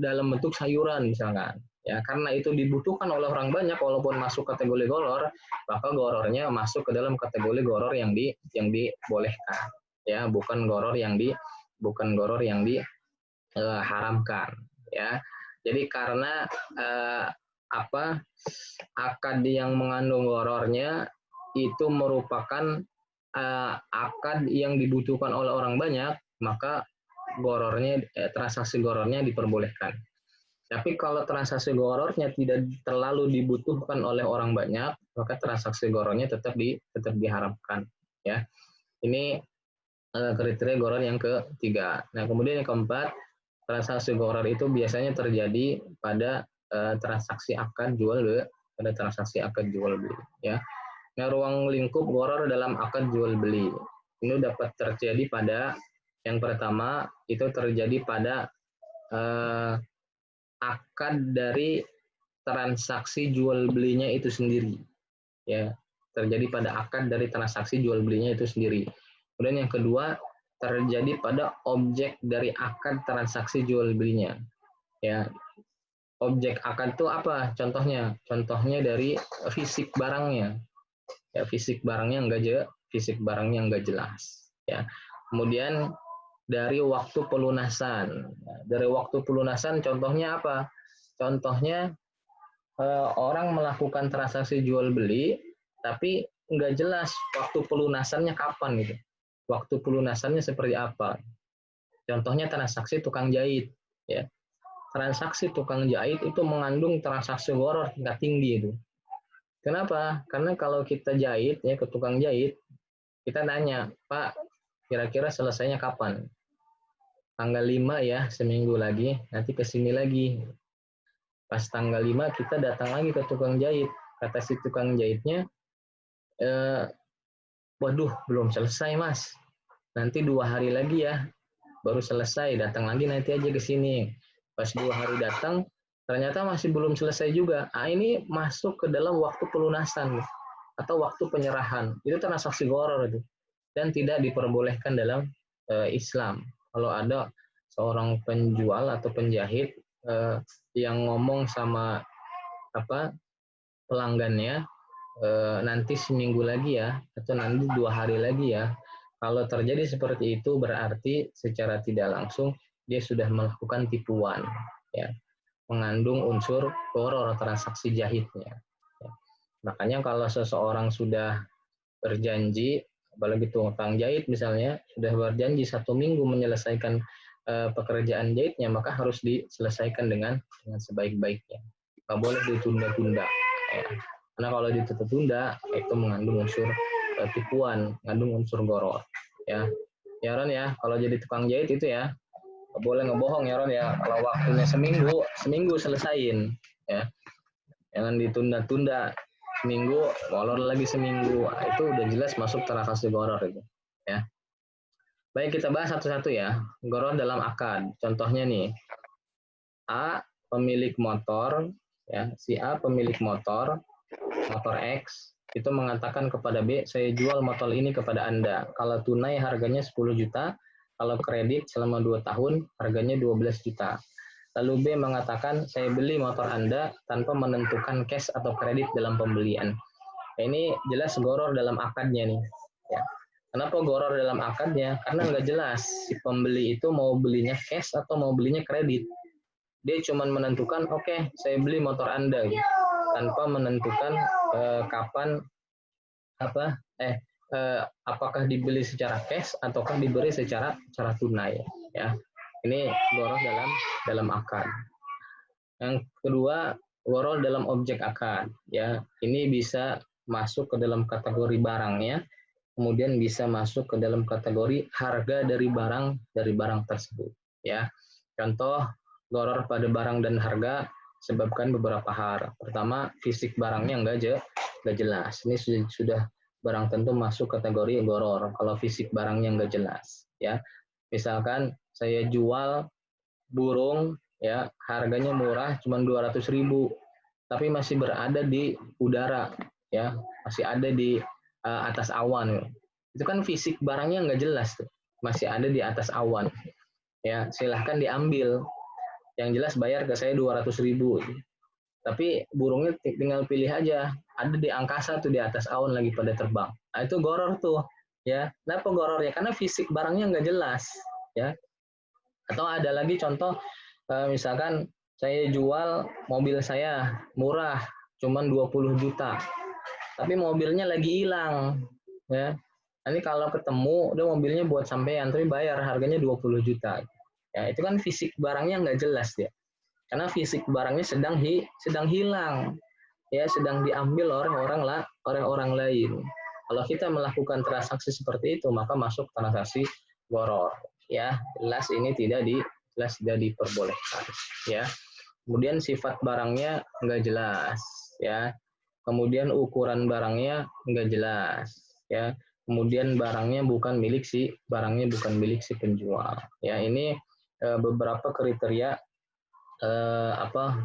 dalam bentuk sayuran misalkan, ya karena itu dibutuhkan oleh orang banyak walaupun masuk kategori goror, maka gorornya masuk ke dalam kategori goror yang dibolehkan, ya bukan goror yang diharamkan, ya. Jadi karena akad yang mengandung gorornya itu merupakan akad yang dibutuhkan oleh orang banyak, maka transaksi gorornya diperbolehkan. Tapi kalau transaksi gorornya tidak terlalu dibutuhkan oleh orang banyak, maka transaksi gorornya tetap diharamkan. Ya, ini kriteria goror yang ketiga. Nah, kemudian yang keempat, transaksi goror itu biasanya terjadi pada transaksi akad jual beli. Ya. Nah, ruang lingkup goror dalam akad jual beli ini dapat terjadi pada yang pertama itu terjadi pada akad dari transaksi jual belinya itu sendiri, ya terjadi pada akad dari transaksi jual belinya itu sendiri. Kemudian yang kedua terjadi pada objek dari akad transaksi jual belinya, ya. Objek akad itu apa? Contohnya dari fisik barangnya. Ya fisik barangnya enggak jelas, ya. Kemudian dari waktu pelunasan. Dari waktu pelunasan contohnya apa? Contohnya orang melakukan transaksi jual beli tapi enggak jelas waktu pelunasannya kapan gitu. Waktu pelunasannya seperti apa? Contohnya transaksi tukang jahit, ya. Transaksi tukang jahit itu mengandung transaksi goror tingkat tinggi itu. Kenapa? Karena kalau kita jahit ya ke tukang jahit, kita nanya, Pak, kira-kira selesainya kapan? Tanggal 5 ya, seminggu lagi, nanti ke sini lagi. Pas tanggal 5 kita datang lagi ke tukang jahit. Kata si tukang jahitnya, waduh belum selesai mas, nanti 2 hari lagi ya, baru selesai, datang lagi nanti aja ke sini. Pas 2 hari datang, ternyata masih belum selesai juga. Ini masuk ke dalam waktu pelunasan atau waktu penyerahan. Itu transaksi gharar itu. Dan tidak diperbolehkan dalam Islam. Kalau ada seorang penjual atau penjahit yang ngomong sama pelanggannya, nanti seminggu lagi ya, atau nanti 2 hari lagi ya. Kalau terjadi seperti itu berarti secara tidak langsung dia sudah melakukan tipuan, ya, mengandung unsur gharar transaksi jahitnya. Ya. Makanya kalau seseorang sudah berjanji, apalagi tukang jahit misalnya, sudah berjanji 1 minggu menyelesaikan pekerjaan jahitnya, maka harus diselesaikan dengan sebaik-baiknya. Nggak boleh ditunda-tunda. Ya. Karena kalau ditunda-tunda, itu mengandung unsur tipuan, mengandung unsur gharar. Ya, ya Ron ya, kalau jadi tukang jahit itu ya, nggak boleh ngebohong ya Ron ya. Kalau waktunya seminggu, seminggu selesain. Ya, jangan ditunda-tunda. Seminggu, molor lagi seminggu. Itu udah jelas masuk transaksi gharar itu. Ya. Baik, kita bahas satu-satu ya. Gharar dalam akad. Contohnya nih, A pemilik motor, ya, si A pemilik motor X itu mengatakan kepada B, saya jual motor ini kepada Anda. Kalau tunai harganya 10 juta, kalau kredit selama 2 tahun harganya 12 juta. Lalu B mengatakan, saya beli motor Anda tanpa menentukan cash atau kredit dalam pembelian. Ini jelas gharar dalam akadnya nih. Ya. Kenapa gharar dalam akadnya? Karena nggak jelas si pembeli itu mau belinya cash atau mau belinya kredit. Dia cuma menentukan, oke, saya beli motor Anda, gitu, tanpa menentukan kapan apakah dibeli secara cash ataukah diberi secara tunai, ya. Ini gharar dalam akad. Yang kedua, gharar dalam objek akad, ya. Ini bisa masuk ke dalam kategori barangnya, kemudian bisa masuk ke dalam kategori harga dari barang tersebut, ya. Contoh gharar pada barang dan harga sebabkan beberapa hal. Pertama, fisik barangnya nggak jelas. Ini sudah barang tentu masuk kategori gharar. Kalau fisik barangnya nggak jelas, ya. Misalkan saya jual burung, ya, harganya murah, cuma 200.000, tapi masih berada di udara, ya, masih ada di atas awan. Itu kan fisik barangnya nggak jelas tuh, masih ada di atas awan. Ya, silahkan diambil. Yang jelas bayar ke saya 200.000. Tapi burungnya tinggal pilih aja, ada di angkasa tuh, di atas awan lagi pada terbang. Nah, itu gharar tuh, ya. Kenapa gharar ya? Karena fisik barangnya nggak jelas, ya. Atau ada lagi contoh, misalkan saya jual mobil saya murah, cuman 20 juta. Tapi mobilnya lagi hilang, ya. Ini kalau ketemu, udah mobilnya buat sampean, tapi bayar harganya 20 juta. Ya, itu kan fisik barangnya nggak jelas ya. Karena fisik barangnya sedang hilang, ya, sedang diambil oleh orang lain. Kalau kita melakukan transaksi seperti itu, maka masuk transaksi gharar, ya. Jelas ini tidak diperbolehkan, ya. Kemudian sifat barangnya nggak jelas, ya. Kemudian ukuran barangnya nggak jelas, ya. Kemudian barangnya bukan milik si penjual, ya. Ini beberapa kriteria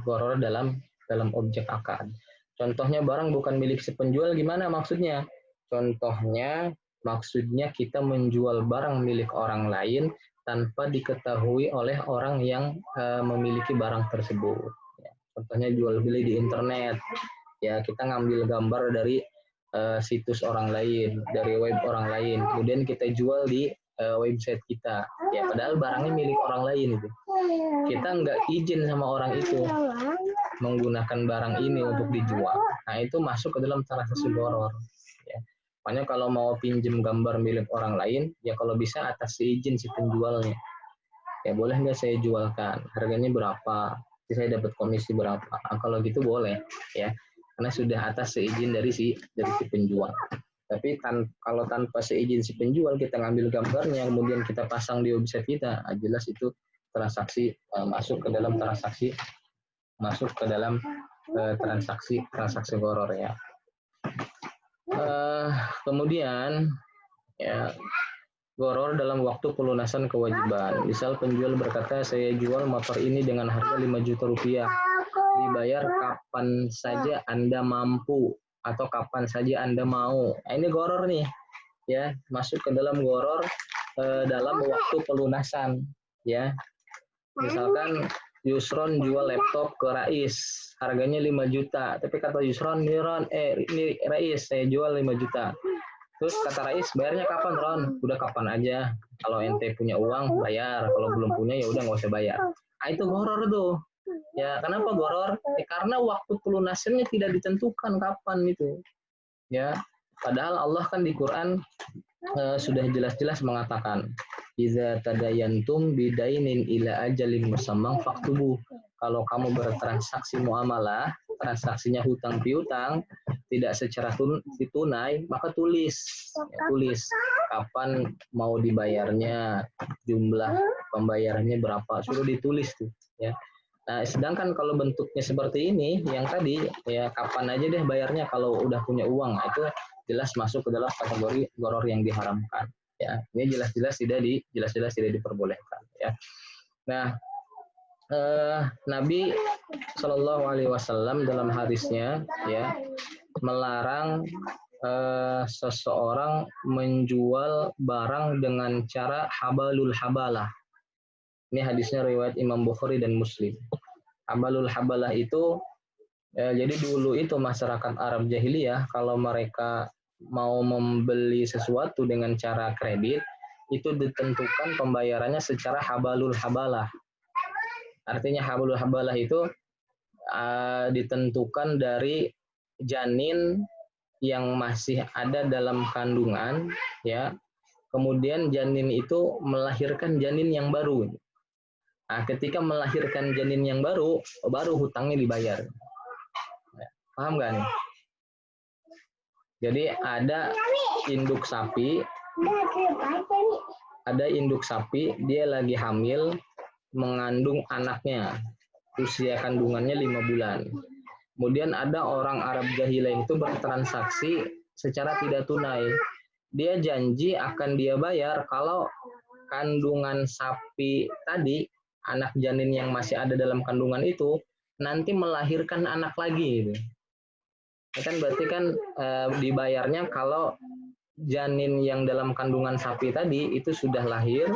gharar dalam objek akad. Contohnya barang bukan milik si penjual, gimana maksudnya? Contohnya maksudnya kita menjual barang milik orang lain tanpa diketahui oleh orang yang memiliki barang tersebut. Ya, contohnya jual beli di internet, ya, kita ngambil gambar dari situs orang lain, dari web orang lain, kemudian kita jual di website kita, ya, padahal barangnya milik orang lain itu. Kita nggak izin sama orang itu menggunakan barang ini untuk dijual. Nah, itu masuk ke dalam transaksi gharar, ya. Makanya kalau mau pinjam gambar milik orang lain, ya kalau bisa atas izin si penjualnya. Ya, boleh nggak saya jualkan? Harganya berapa? Saya dapat komisi berapa? Nah, kalau gitu boleh, ya. Karena sudah atas seizin dari si penjual. Tapi kalau tanpa seizin si penjual kita ngambil gambarnya, kemudian kita pasang di website kita, jelas itu transaksi masuk ke dalam transaksi gharar ya. Kemudian ya, gharar dalam waktu pelunasan kewajiban. Misal penjual berkata, saya jual motor ini dengan harga 5 juta rupiah. Dibayar kapan saja Anda mampu atau kapan saja Anda mau. Nah, ini gharar nih. Ya, masuk ke dalam gharar dalam waktu pelunasan, ya. Misalkan Yusron jual laptop ke Rais, harganya 5 juta. Tapi kata Yusron, ini Rais, saya jual 5 juta. Terus kata Rais, bayarnya kapan, Ron? Udah kapan aja. Kalau ente punya uang, bayar. Kalau belum punya, ya udah nggak usah bayar. Nah, itu gharar tuh. Ya, kenapa gharar? Karena waktu pelunasannya tidak ditentukan kapan itu. Ya, padahal Allah kan di Quran sudah jelas-jelas mengatakan, "Idza tadayantum bidainin ila ajalin musamman faktubu." Kalau kamu bertransaksi muamalah, transaksinya hutang piutang, tidak secara tunai, maka tulis kapan mau dibayarnya, jumlah pembayarannya berapa, suruh ditulis tuh, ya. Nah, sedangkan kalau bentuknya seperti ini, yang tadi ya kapan aja deh bayarnya kalau udah punya uang, nah, itu jelas masuk ke dalam kategori gharar yang diharamkan. Ya, ini jelas-jelas tidak diperbolehkan. Ya. Nah, Nabi Shallallahu Alaihi Wasallam dalam hadisnya ya melarang seseorang menjual barang dengan cara habalul habalah. Ini hadisnya riwayat Imam Bukhari dan Muslim. Habalul habalah itu jadi dulu itu masyarakat Arab jahiliyah kalau mereka mau membeli sesuatu dengan cara kredit itu ditentukan pembayarannya secara habalul habalah. Artinya habalul habalah itu ditentukan dari janin yang masih ada dalam kandungan, ya. Kemudian janin itu melahirkan janin yang baru. Nah, ketika melahirkan janin yang baru hutangnya dibayar. Paham nggak nih? Jadi ada induk sapi, dia lagi hamil, mengandung anaknya, usia kandungannya 5 bulan. Kemudian ada orang Arab jahiliyah itu bertransaksi secara tidak tunai. Dia janji akan dia bayar kalau kandungan sapi tadi, anak janin yang masih ada dalam kandungan itu, nanti melahirkan anak lagi. Gitu. Kan berarti kan dibayarnya kalau janin yang dalam kandungan sapi tadi itu sudah lahir,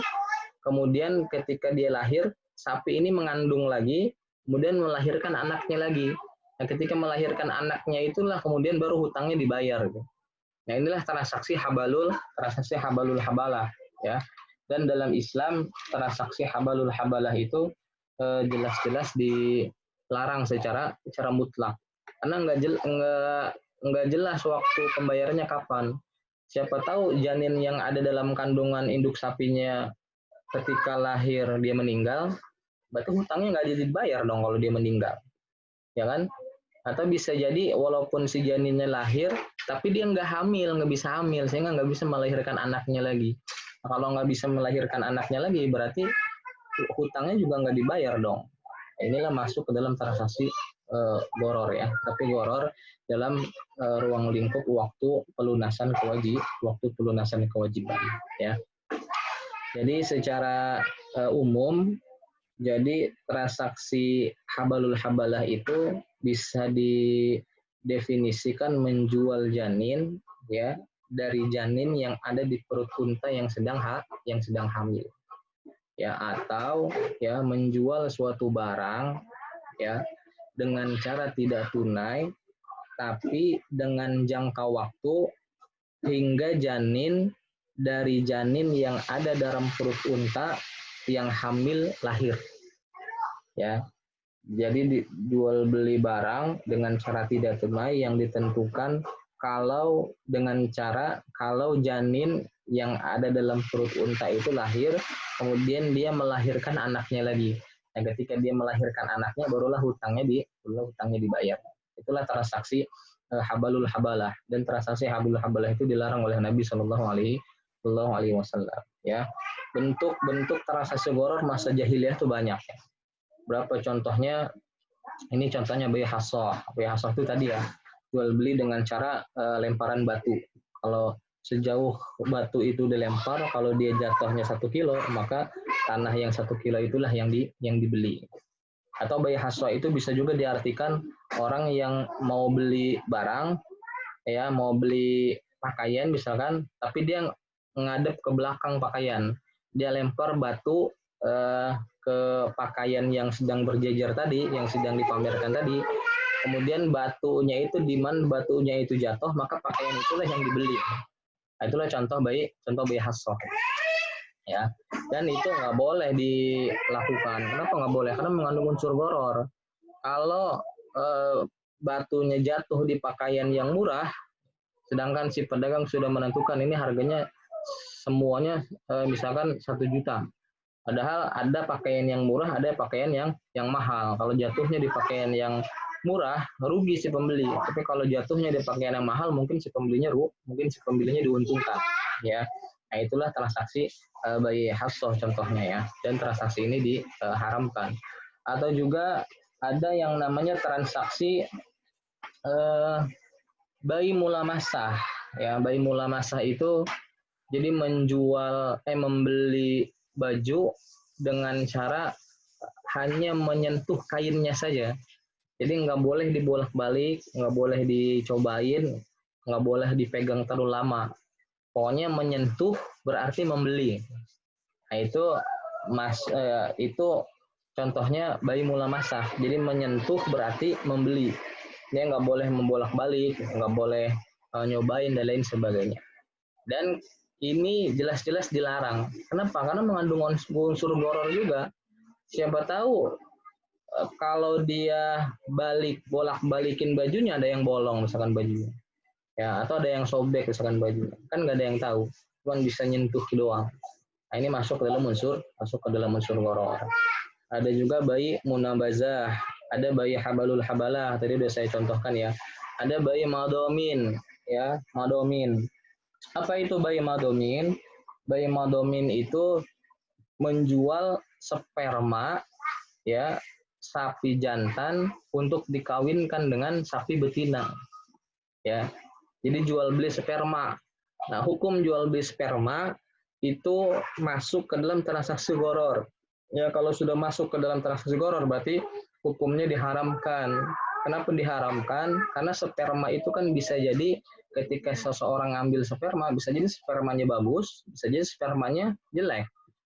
kemudian ketika dia lahir, sapi ini mengandung lagi, kemudian melahirkan anaknya lagi. Nah, ketika melahirkan anaknya itulah kemudian baru hutangnya dibayar. Gitu. Nah, inilah transaksi habalul habalah, ya. Dan dalam Islam transaksi habalul habalah itu jelas-jelas dilarang secara mutlak. Karena nggak jelas waktu pembayarannya kapan. Siapa tahu janin yang ada dalam kandungan induk sapinya ketika lahir dia meninggal, berarti hutangnya nggak jadi dibayar dong kalau dia meninggal, ya kan? Atau bisa jadi walaupun si janinnya lahir, tapi dia nggak bisa hamil, sehingga nggak bisa melahirkan anaknya lagi. Nah, kalau nggak bisa melahirkan anaknya lagi, berarti hutangnya juga nggak dibayar dong. Nah, inilah masuk ke dalam transaksi gharar ya, tapi gharar dalam ruang lingkup waktu pelunasan kewajiban ya. Jadi secara umum, jadi transaksi habalul habalah itu bisa didefinisikan menjual janin ya dari janin yang ada di perut unta yang sedang hamil ya, atau ya menjual suatu barang ya dengan cara tidak tunai tapi dengan jangka waktu hingga dari janin yang ada dalam perut unta yang hamil lahir ya. Jadi dijual beli barang dengan cara tidak tunai yang ditentukan kalau janin yang ada dalam perut unta itu lahir, kemudian dia melahirkan anaknya lagi. Nah, ketika dia melahirkan anaknya, barulah hutangnya dibayar. Itulah transaksi habalul habalah, dan transaksi habalul habalah itu dilarang oleh Nabi Shallallahu Alaihi Wasallam. Ya, bentuk-bentuk transaksi goror masa jahiliyah itu banyak. Ya. Berapa contohnya? Ini contohnya bayi hasoh. Bayi hasoh itu tadi ya, jual beli dengan cara lemparan batu. Kalau sejauh batu itu dilempar, kalau dia jatuhnya 1 kilo, maka tanah yang 1 kilo itulah yang dibeli. Atau bayi hasoh itu bisa juga diartikan orang yang mau beli barang, ya mau beli pakaian misalkan, tapi dia ngadep ke belakang pakaian, dia lempar batu ke pakaian yang sedang berjejer tadi, yang sedang dipamerkan tadi, kemudian batunya itu di mana batunya itu jatuh, maka pakaian itulah yang dibeli. Nah, itulah contoh bayi hasoh. Ya, dan itu nggak boleh dilakukan. Kenapa nggak boleh? Karena mengandung unsur goror. Kalau batunya jatuh di pakaian yang murah, sedangkan si pedagang sudah menentukan ini harganya semuanya misalkan 1 juta. Padahal ada pakaian yang murah, ada pakaian yang mahal. Kalau jatuhnya di pakaian yang murah, rugi si pembeli. Tapi kalau jatuhnya di pakaian yang mahal, mungkin si pembelinya diuntungkan. Ya, nah itulah transaksi bayi hasoh contohnya ya. Dan transaksi ini diharamkan. Atau juga ada yang namanya transaksi bayi mulamasah. Ya, bayi mulamasah itu jadi membeli baju dengan cara hanya menyentuh kainnya saja. Jadi nggak boleh dibolak-balik, nggak boleh dicobain, nggak boleh dipegang terlalu lama. Pokoknya menyentuh berarti membeli. Nah itu contohnya bayi mulamasah. Jadi menyentuh berarti membeli. Dia nggak boleh membolak-balik, nggak boleh nyobain dan lain sebagainya. Dan ini jelas-jelas dilarang. Kenapa? Karena mengandung unsur goror juga. Siapa tahu kalau dia bolak-balikin bajunya, ada yang bolong misalkan bajunya. Ya, atau ada yang sobek misalkan bajunya. Kan nggak ada yang tahu. Cuma bisa nyentuh doang. Nah, ini masuk ke dalam unsur goror. Ada juga bayi munabazah, ada bayi habalul habalah, tadi udah saya contohkan ya. Ada bayi madomin, ya, madomin. Apa itu bayi madomin? Bayi madomin itu menjual sperma, ya, sapi jantan untuk dikawinkan dengan sapi betina. Ya. Jadi jual beli sperma. Nah, hukum jual beli sperma itu masuk ke dalam transaksi goror. Ya, kalau sudah masuk ke dalam transaksi goror berarti hukumnya diharamkan. Kenapa diharamkan? Karena sperma itu kan bisa jadi ketika seseorang ngambil sperma, bisa jadi spermanya bagus, bisa jadi spermanya jelek.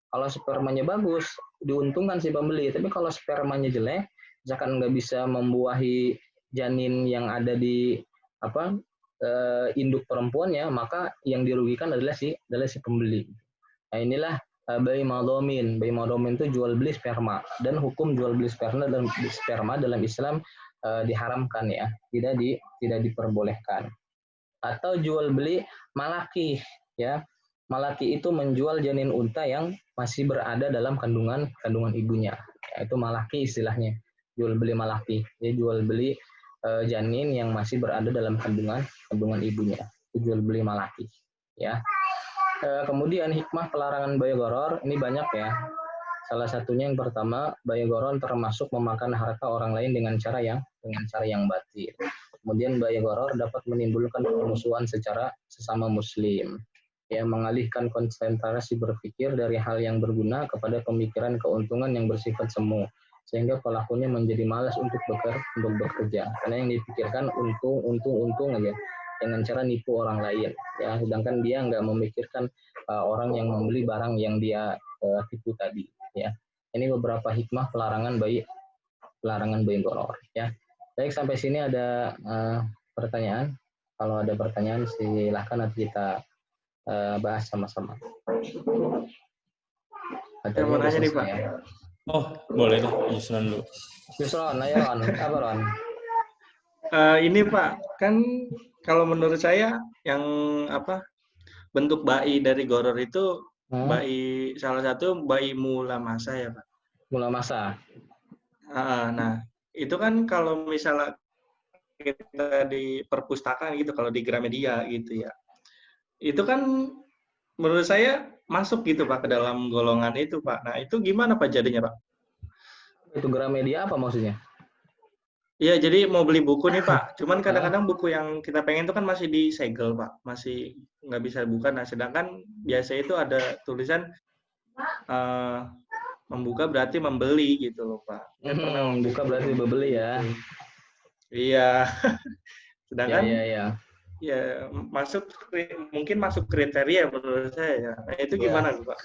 Kalau spermanya bagus, diuntungkan si pembeli. Tapi kalau spermanya jelek, misalkan nggak bisa membuahi janin yang ada di induk perempuannya, maka yang dirugikan adalah si pembeli. Nah, inilah bayi madomin. Bayi madomin itu jual beli sperma, dan hukum jual beli sperma dalam Islam diharamkan ya, tidak diperbolehkan. Atau jual beli malaki, ya. Malaki itu menjual janin unta yang masih berada dalam kandungan ibunya. Ya, itu malaki istilahnya. Jual beli malaki. Dia jual beli janin yang masih berada dalam kandungan ibunya. Itu jual beli malaki. Ya. Kemudian hikmah pelarangan bayi goror ini banyak ya. Salah satunya yang pertama, bayi goror termasuk memakan harta orang lain dengan cara yang batil. Kemudian bayi goror dapat menimbulkan permusuhan secara sesama muslim. Ya, mengalihkan konsentrasi berpikir dari hal yang berguna kepada pemikiran keuntungan yang bersifat semu, sehingga pelakunya menjadi malas untuk bekerja, karena yang dipikirkan untung aja dengan cara nipu orang lain, ya, sedangkan dia nggak memikirkan orang yang membeli barang yang dia tipu tadi, ya. Ini beberapa hikmah pelarangan bayi goror, ya. Baik, sampai sini ada pertanyaan. Kalau ada pertanyaan silahkan nanti kita bahas sama-sama. Saya mau nanya nih Pak. Oh, boleh deh, Yusron dulu. Yusron, ayo Ron, apa Ron? Ini Pak, kan kalau menurut saya yang bentuk bayi dari goror itu salah satu bayi mulamasa ya Pak. Mulamasa. Nah, itu kan kalau misalnya kita di perpustakaan gitu, kalau di Gramedia gitu ya. Itu kan menurut saya masuk gitu Pak ke dalam golongan itu Pak. Nah itu gimana Pak jadinya Pak? Itu Gramedia apa maksudnya? Iya, jadi mau beli buku nih Pak. Cuman Hah? kadang-kadang buku yang kita pengen itu kan masih disegel Pak, masih nggak bisa buka. Nah, sedangkan biasa itu ada tulisan eh, membuka berarti membeli gitu loh Pak. Saya pernah waktu Buka itu berarti nemu beli ya. gitu. Iya, Ya, ya, sedangkan ya. ya mungkin masuk kriteria menurut saya ya. Nah, itu Ya, gimana tuh Pak?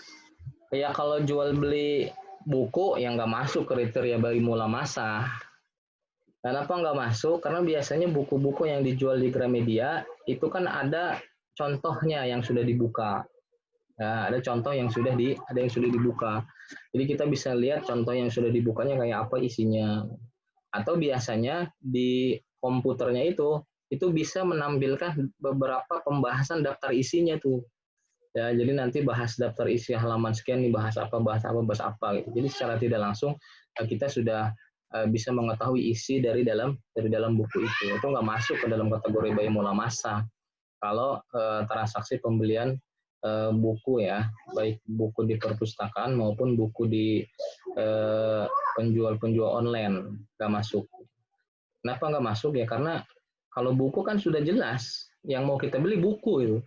ya kalau jual beli buku yang nggak masuk kriteria bagi mula masa. Kenapa nggak masuk? Karena biasanya buku-buku yang dijual di Gramedia itu kan ada contohnya yang sudah dibuka. Ya, ada contoh yang ada yang sudah dibuka. Jadi kita bisa lihat contoh yang sudah dibukanya kayak apa isinya. Atau biasanya di komputernya itu bisa menampilkan beberapa pembahasan daftar isinya tuh. Ya, jadi nanti bahas daftar isi halaman sekian nih, bahas apa, bahas apa gitu. Jadi secara tidak langsung kita sudah bisa mengetahui isi dari dalam buku itu. Itu nggak masuk ke dalam kategori bayi mula masa. Kalau transaksi pembelian buku ya, baik buku di perpustakaan maupun buku di penjual-penjual online nggak masuk. Kenapa nggak masuk ya? Karena kalau buku kan sudah jelas, yang mau kita beli buku itu.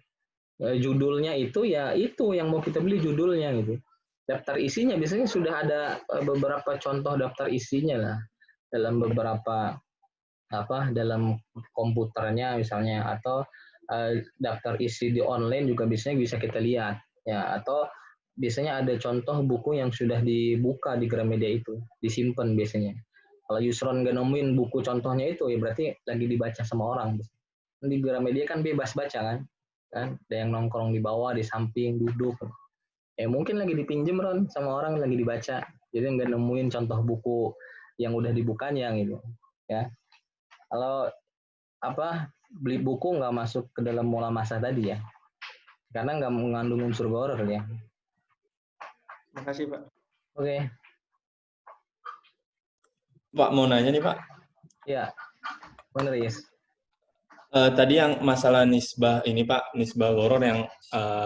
Judulnya itu ya itu yang mau kita beli judulnya gitu. Daftar isinya biasanya sudah ada beberapa contoh daftar isinya lah dalam beberapa dalam komputernya misalnya, atau daftar isi di online juga biasanya bisa kita lihat ya, atau biasanya ada contoh buku yang sudah dibuka di Gramedia itu disimpan biasanya. Kalau Yusron nggak nemuin buku contohnya itu ya berarti lagi dibaca sama orang. Di Gramedia kan bebas baca kan ada yang nongkrong di bawah, di samping, duduk mungkin lagi dipinjem Ron sama orang lagi dibaca, jadi nggak nemuin contoh buku yang udah dibukanya gitu ya. Kalau beli buku nggak masuk ke dalam mula masa tadi ya, karena nggak mengandung unsur horor ya. Makasih Pak. Oke. Pak mau nanya nih Pak. Ya, benar Yes. Tadi yang masalah nisbah ini Pak, nisbah horor yang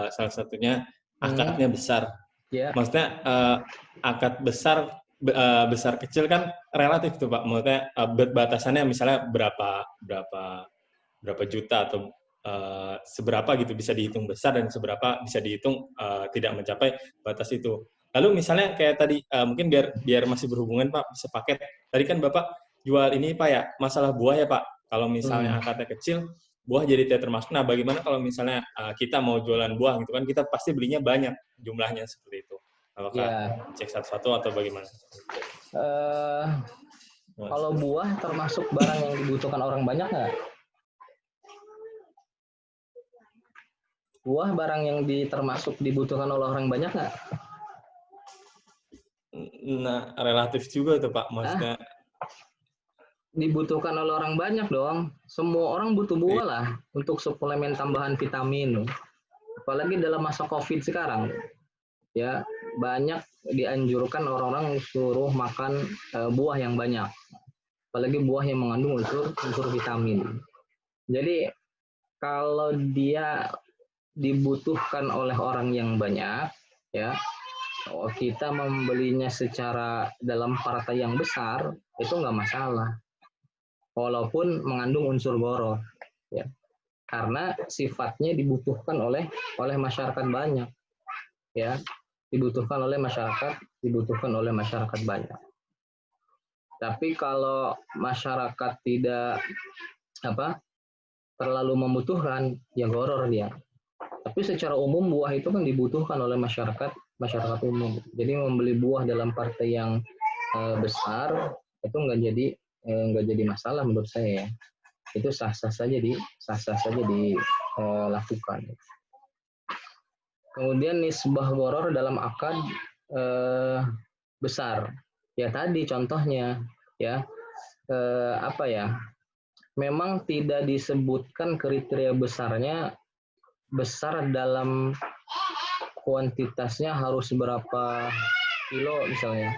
salah satunya akadnya besar. Ya. Maksudnya akad besar besar kecil kan relatif tuh Pak. Maksudnya batasannya misalnya berapa juta atau seberapa gitu bisa dihitung besar dan seberapa bisa dihitung tidak mencapai batas itu. Lalu misalnya kayak tadi mungkin biar masih berhubungan Pak, sepaket. Tadi kan Bapak jual ini Pak ya, masalah buah ya Pak. Kalau misalnya akadnya kecil, buah jadi tidak termasuk. Nah, bagaimana kalau misalnya kita mau jualan buah gitu kan, kita pasti belinya banyak jumlahnya seperti itu. Apakah cek satu-satu atau bagaimana? Kalau buah termasuk barang yang dibutuhkan orang banyak nggak? Buah barang yang termasuk dibutuhkan oleh orang banyak nggak? Nah, relatif juga tuh Pak, maksudnya. Dibutuhkan oleh orang banyak dong. Semua orang butuh buah lah untuk suplemen tambahan vitamin. Apalagi dalam masa COVID sekarang. Ya, banyak dianjurkan orang-orang suruh makan buah yang banyak. Apalagi buah yang mengandung unsur vitamin. Jadi kalau dia dibutuhkan oleh orang yang banyak, ya, kita membelinya secara dalam partai yang besar itu nggak masalah. Walaupun mengandung unsur boro, ya, karena sifatnya dibutuhkan oleh masyarakat banyak, ya, dibutuhkan oleh masyarakat banyak. Tapi kalau masyarakat tidak terlalu membutuhkan, ya goror dia. Tapi secara umum buah itu kan dibutuhkan oleh masyarakat umum. Jadi membeli buah dalam partai yang besar itu nggak jadi masalah menurut saya. Itu sah-sah saja dilakukan. Kemudian nisbah horor dalam akad besar. Ya tadi contohnya ya memang tidak disebutkan kriteria besarnya, besar dalam kuantitasnya harus berapa kilo misalnya.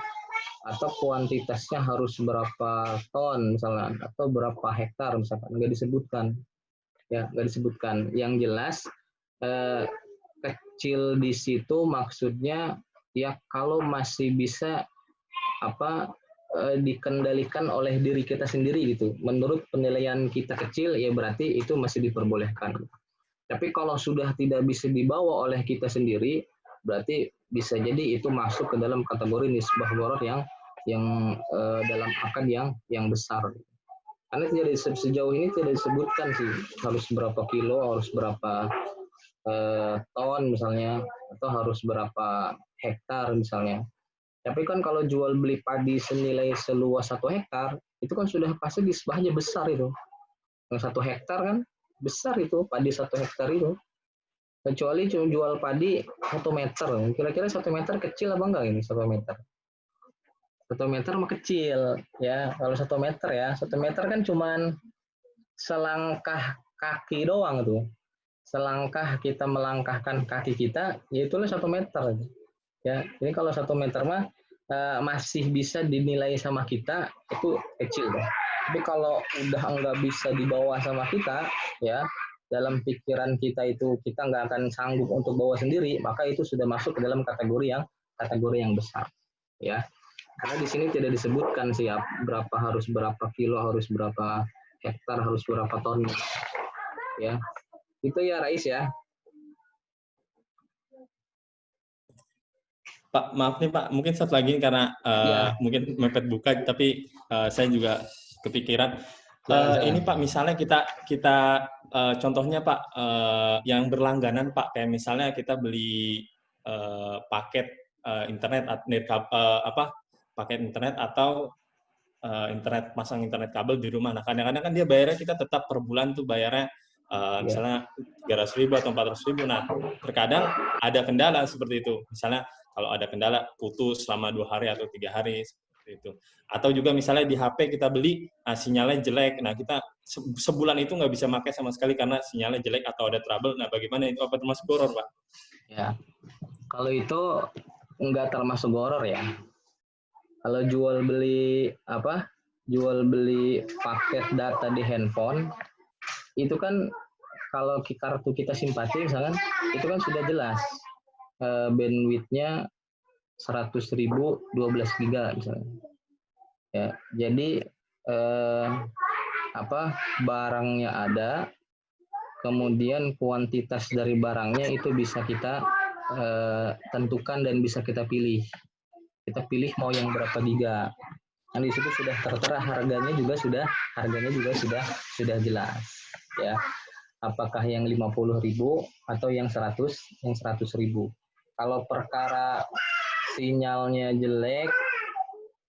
atau kuantitasnya harus berapa ton misalnya, atau berapa hektar misalkan, nggak disebutkan. Ya, nggak disebutkan. Yang jelas kecil di situ maksudnya ya kalau masih bisa dikendalikan oleh diri kita sendiri gitu. Menurut penilaian kita kecil ya berarti itu masih diperbolehkan. Tapi kalau sudah tidak bisa dibawa oleh kita sendiri, berarti bisa jadi itu masuk ke dalam kategori nisbah gharar yang dalam akad yang besar. Karena tidak sejauh ini tidak disebutkan sih harus berapa kilo, harus berapa ton misalnya, atau harus berapa hektar misalnya. Tapi kan kalau jual beli padi senilai seluas 1 hektar, itu kan sudah pasti nisbahnya besar itu. Yang 1 hektar kan besar itu, padi 1 hektar itu. Kecuali cuma jual padi 1 meter. Kira-kira 1 meter kecil apa enggak ini 1 meter? 1 meter mah kecil. Ya, kalau 1 meter ya. 1 meter kan cuman selangkah kaki doang tuh. Selangkah kita melangkahkan kaki kita, ya itulah 1 meter. Ya, ini kalau 1 meter mah masih bisa dinilai sama kita itu kecil deh. Tapi kalau udah nggak bisa dibawa sama kita, ya dalam pikiran kita itu kita nggak akan sanggup untuk bawa sendiri, maka itu sudah masuk ke dalam kategori yang besar, ya. Karena di sini tidak disebutkan sih harus berapa kilo, harus berapa hektar, harus berapa ton, ya. Itu ya Rais ya. Pak, maaf nih Pak, mungkin satu lagi karena mungkin mepet buka, tapi saya juga kepikiran. Ini Pak, misalnya kita contohnya Pak, yang berlangganan Pak, kayak misalnya kita beli paket internet, paket internet atau internet, pasang internet kabel di rumah. Nah, kadang-kadang kan dia bayarnya kita tetap per bulan tuh bayarnya misalnya 300.000 atau 400.000. Nah, terkadang ada kendala seperti itu. Misalnya kalau ada kendala putus selama 2 hari atau 3 hari seperti itu. Atau juga misalnya di HP kita beli, sinyalnya jelek. Nah, kita sebulan itu nggak bisa pakai sama sekali karena sinyalnya jelek atau ada trouble. Nah, bagaimana itu? Apa termasuk gharar, Pak? Ya, kalau itu nggak termasuk gharar ya. Kalau jual beli paket data di handphone, itu kan kalau kartu kita simpati misalkan, itu kan sudah jelas bandwidth-nya 100.000 12 giga misalnya. Ya, jadi barangnya ada, kemudian kuantitas dari barangnya itu bisa kita tentukan dan bisa kita pilih. Kita pilih mau yang berapa giga. Nah, di situ sudah tertera harganya juga sudah jelas. Ya. Apakah yang 50.000 atau yang 100.000. Kalau perkara sinyalnya jelek,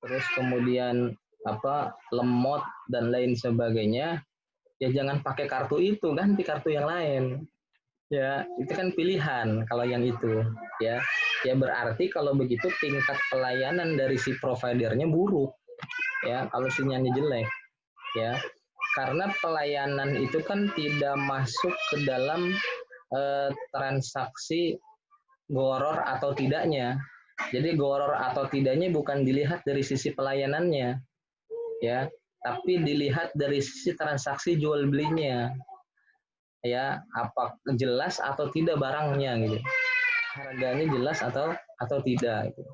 terus kemudian lemot dan lain sebagainya, ya jangan pakai kartu itu, ganti kartu yang lain. Ya, itu kan pilihan kalau yang itu, ya. Ya berarti kalau begitu tingkat pelayanan dari si providernya buruk. Ya, kalau sinyalnya jelek. Ya. Karena pelayanan itu kan tidak masuk ke dalam transaksi gharar atau tidaknya. Jadi gharar atau tidaknya bukan dilihat dari sisi pelayanannya, ya, tapi dilihat dari sisi transaksi jual belinya, ya, apa jelas atau tidak barangnya gitu, harganya jelas atau tidak. Gitu.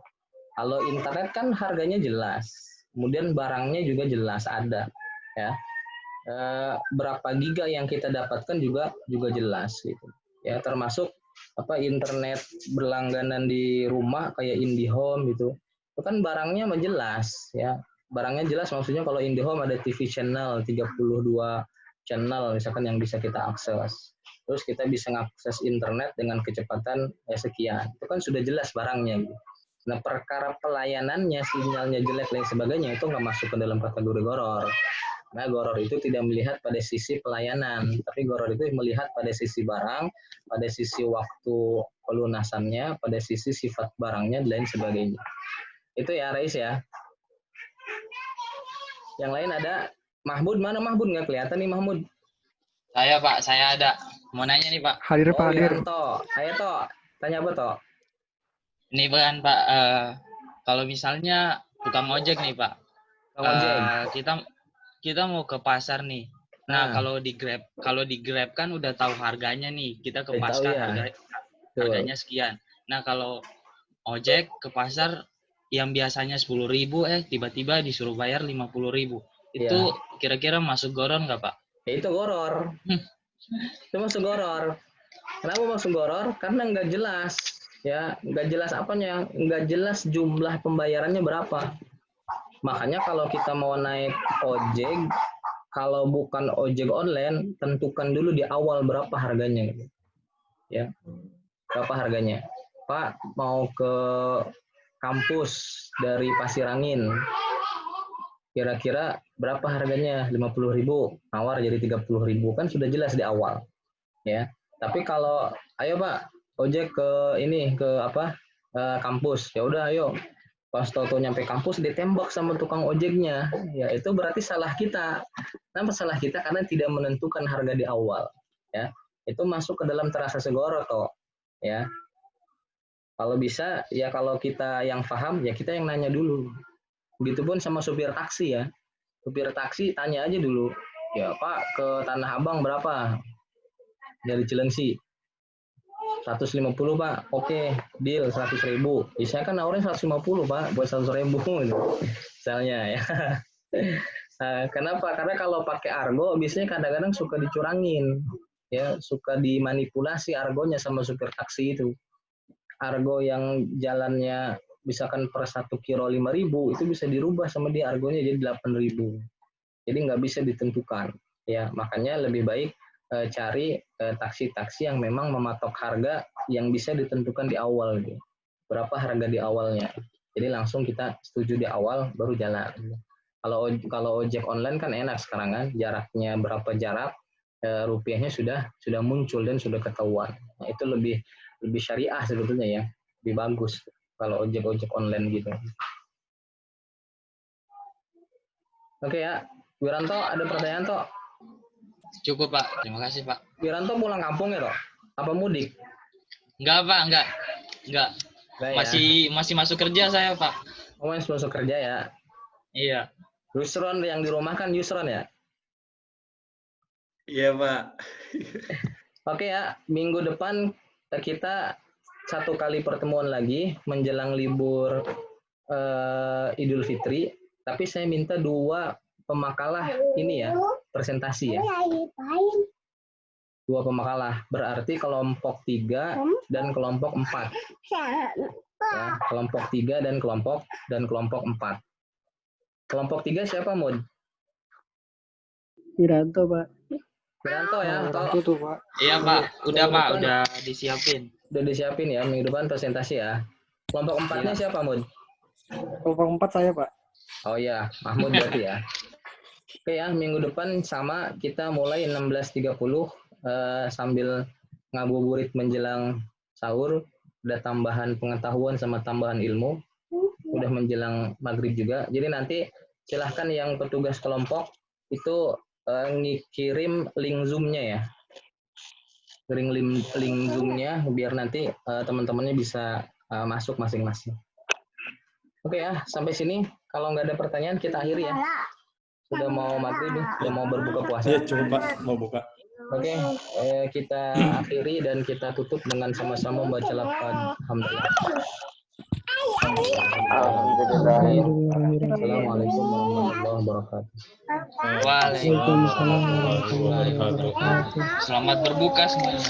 Kalau internet kan harganya jelas, kemudian barangnya juga jelas ada, ya. Berapa giga yang kita dapatkan juga jelas gitu, ya, termasuk internet berlangganan di rumah kayak IndiHome gitu, itu kan barangnya jelas, ya, barangnya jelas. Maksudnya kalau IndiHome ada TV channel 32 channel misalkan yang bisa kita akses, terus kita bisa mengakses internet dengan kecepatan sekian, itu kan sudah jelas barangnya gitu. Nah, perkara pelayanannya sinyalnya jelek dan sebagainya itu nggak masuk ke dalam kategori gharar. Nah, gharar itu tidak melihat pada sisi pelayanan, tapi gharar itu melihat pada sisi barang, pada sisi waktu pelunasannya, pada sisi sifat barangnya, dan lain sebagainya. Itu ya, Rais ya. Yang lain ada Mahmud, mana Mahmud? Nggak kelihatan nih Mahmud. Saya Pak, saya ada. Mau nanya nih Pak. Hadir Pak, hadir. Wiranto. Ayo Toh, tanya apa Toh? Ini kan Pak, kalau misalnya tukang ojek nih Pak. Tukang ojek. Kita kita mau ke pasar nih. Nah, Nah. kalau di Grab kan udah tahu harganya nih. Kita ke Udah tahu pasar ya. harganya sekian. Nah, kalau ojek ke pasar yang biasanya 10.000 tiba-tiba disuruh bayar 50.000. Itu kira-kira masuk goror nggak, Pak? Ya, itu goror. Itu masuk goror. Kenapa masuk goror? Karena nggak jelas. Ya, nggak jelas apanya, nggak jelas jumlah pembayarannya berapa. Makanya kalau kita mau naik ojek, kalau bukan ojek online, tentukan dulu di awal berapa harganya. Ya, berapa harganya? Pak, mau ke kampus dari Pasirangin, kira-kira berapa harganya? 50.000, nawar jadi 30.000, kan sudah jelas di awal. Ya, tapi kalau ayo Pak, ojek ke ini, ke apa, kampus, ya udah ayo. Pas tahu nyampe kampus ditembak sama tukang ojeknya, ya itu berarti salah kita. Kenapa salah kita? Karena tidak menentukan harga di awal, ya. Itu masuk ke dalam terasa segoro toh, ya. Kalau bisa, ya kalau kita yang paham, ya kita yang nanya dulu. Begitupun sama supir taksi ya. Supir taksi tanya aja dulu, ya Pak ke Tanah Abang berapa? Dari Cilengsi. 150 Pak, oke, deal 100.000. Bisa kan nawarin 150 Pak, buat 100.000 gitu. Misalnya ya. Kenapa? Karena kalau pakai argo, biasanya kadang-kadang suka dicurangin, ya, suka dimanipulasi argonya sama supir taksi itu. Argo yang jalannya misalkan per 1 kilo 5.000, itu bisa dirubah sama dia argonya jadi 8.000. Jadi nggak bisa ditentukan. Ya, makanya lebih baik cari taksi-taksi yang memang mematok harga yang bisa ditentukan di awal gitu. Berapa harga di awalnya. Jadi langsung kita setuju di awal baru jalan. Kalau ojek online kan enak sekarang kan, jaraknya berapa jarak, rupiahnya sudah muncul dan sudah ketahuan. Nah, itu lebih syariah sebetulnya ya, lebih bagus kalau ojek online gitu. Oke ya, Wiranto ada pertanyaan toh? Cukup Pak, terima kasih Pak. Wiranto pulang kampung ya toh? Apa mudik? Enggak Pak, enggak. Nah, Masih masuk kerja saya Pak. Oh, masih masuk kerja ya? Iya. Yusron yang di rumah kan Yusron ya? Iya Pak. Oke ya, minggu depan kita satu kali pertemuan lagi menjelang libur Idul Fitri. Tapi saya minta 2 pemakalah ini ya, presentasi ya. 2 pemakalah, berarti kelompok 3 dan kelompok 4. Ya, kelompok 3 dan kelompok 4. Kelompok 3 siapa, Mud? Wiranto, Pak. Wiranto ya? Wiranto tuh, Pak. Iya Pak, udah Pak, udah disiapin. Udah disiapin ya, minggu depan presentasi ya. Kelompok 4-nya siapa, Mud? Kelompok 4 saya, Pak. Oh iya, Mahmud berarti ya. Oke ya, minggu depan sama kita mulai 16.30 sambil ngabuburit menjelang sahur, udah tambahan pengetahuan sama tambahan ilmu, udah menjelang maghrib juga. Jadi nanti silahkan yang petugas kelompok itu ngirim link Zoom-nya ya. Kirim link Zoom-nya biar nanti teman-temannya bisa masuk masing-masing. Oke ya, sampai sini. Kalau nggak ada pertanyaan, kita akhiri ya. Sudah mau maghrib, sudah mau berbuka puasa. Iya, cukup Pak, mau buka. Oke, kita akhiri dan kita tutup dengan sama-sama membaca lafaz alhamdulillah. Assalamualaikum warahmatullahi wabarakatuh. Waalaikumsalam warahmatullahi wabarakatuh. Selamat berbuka semuanya.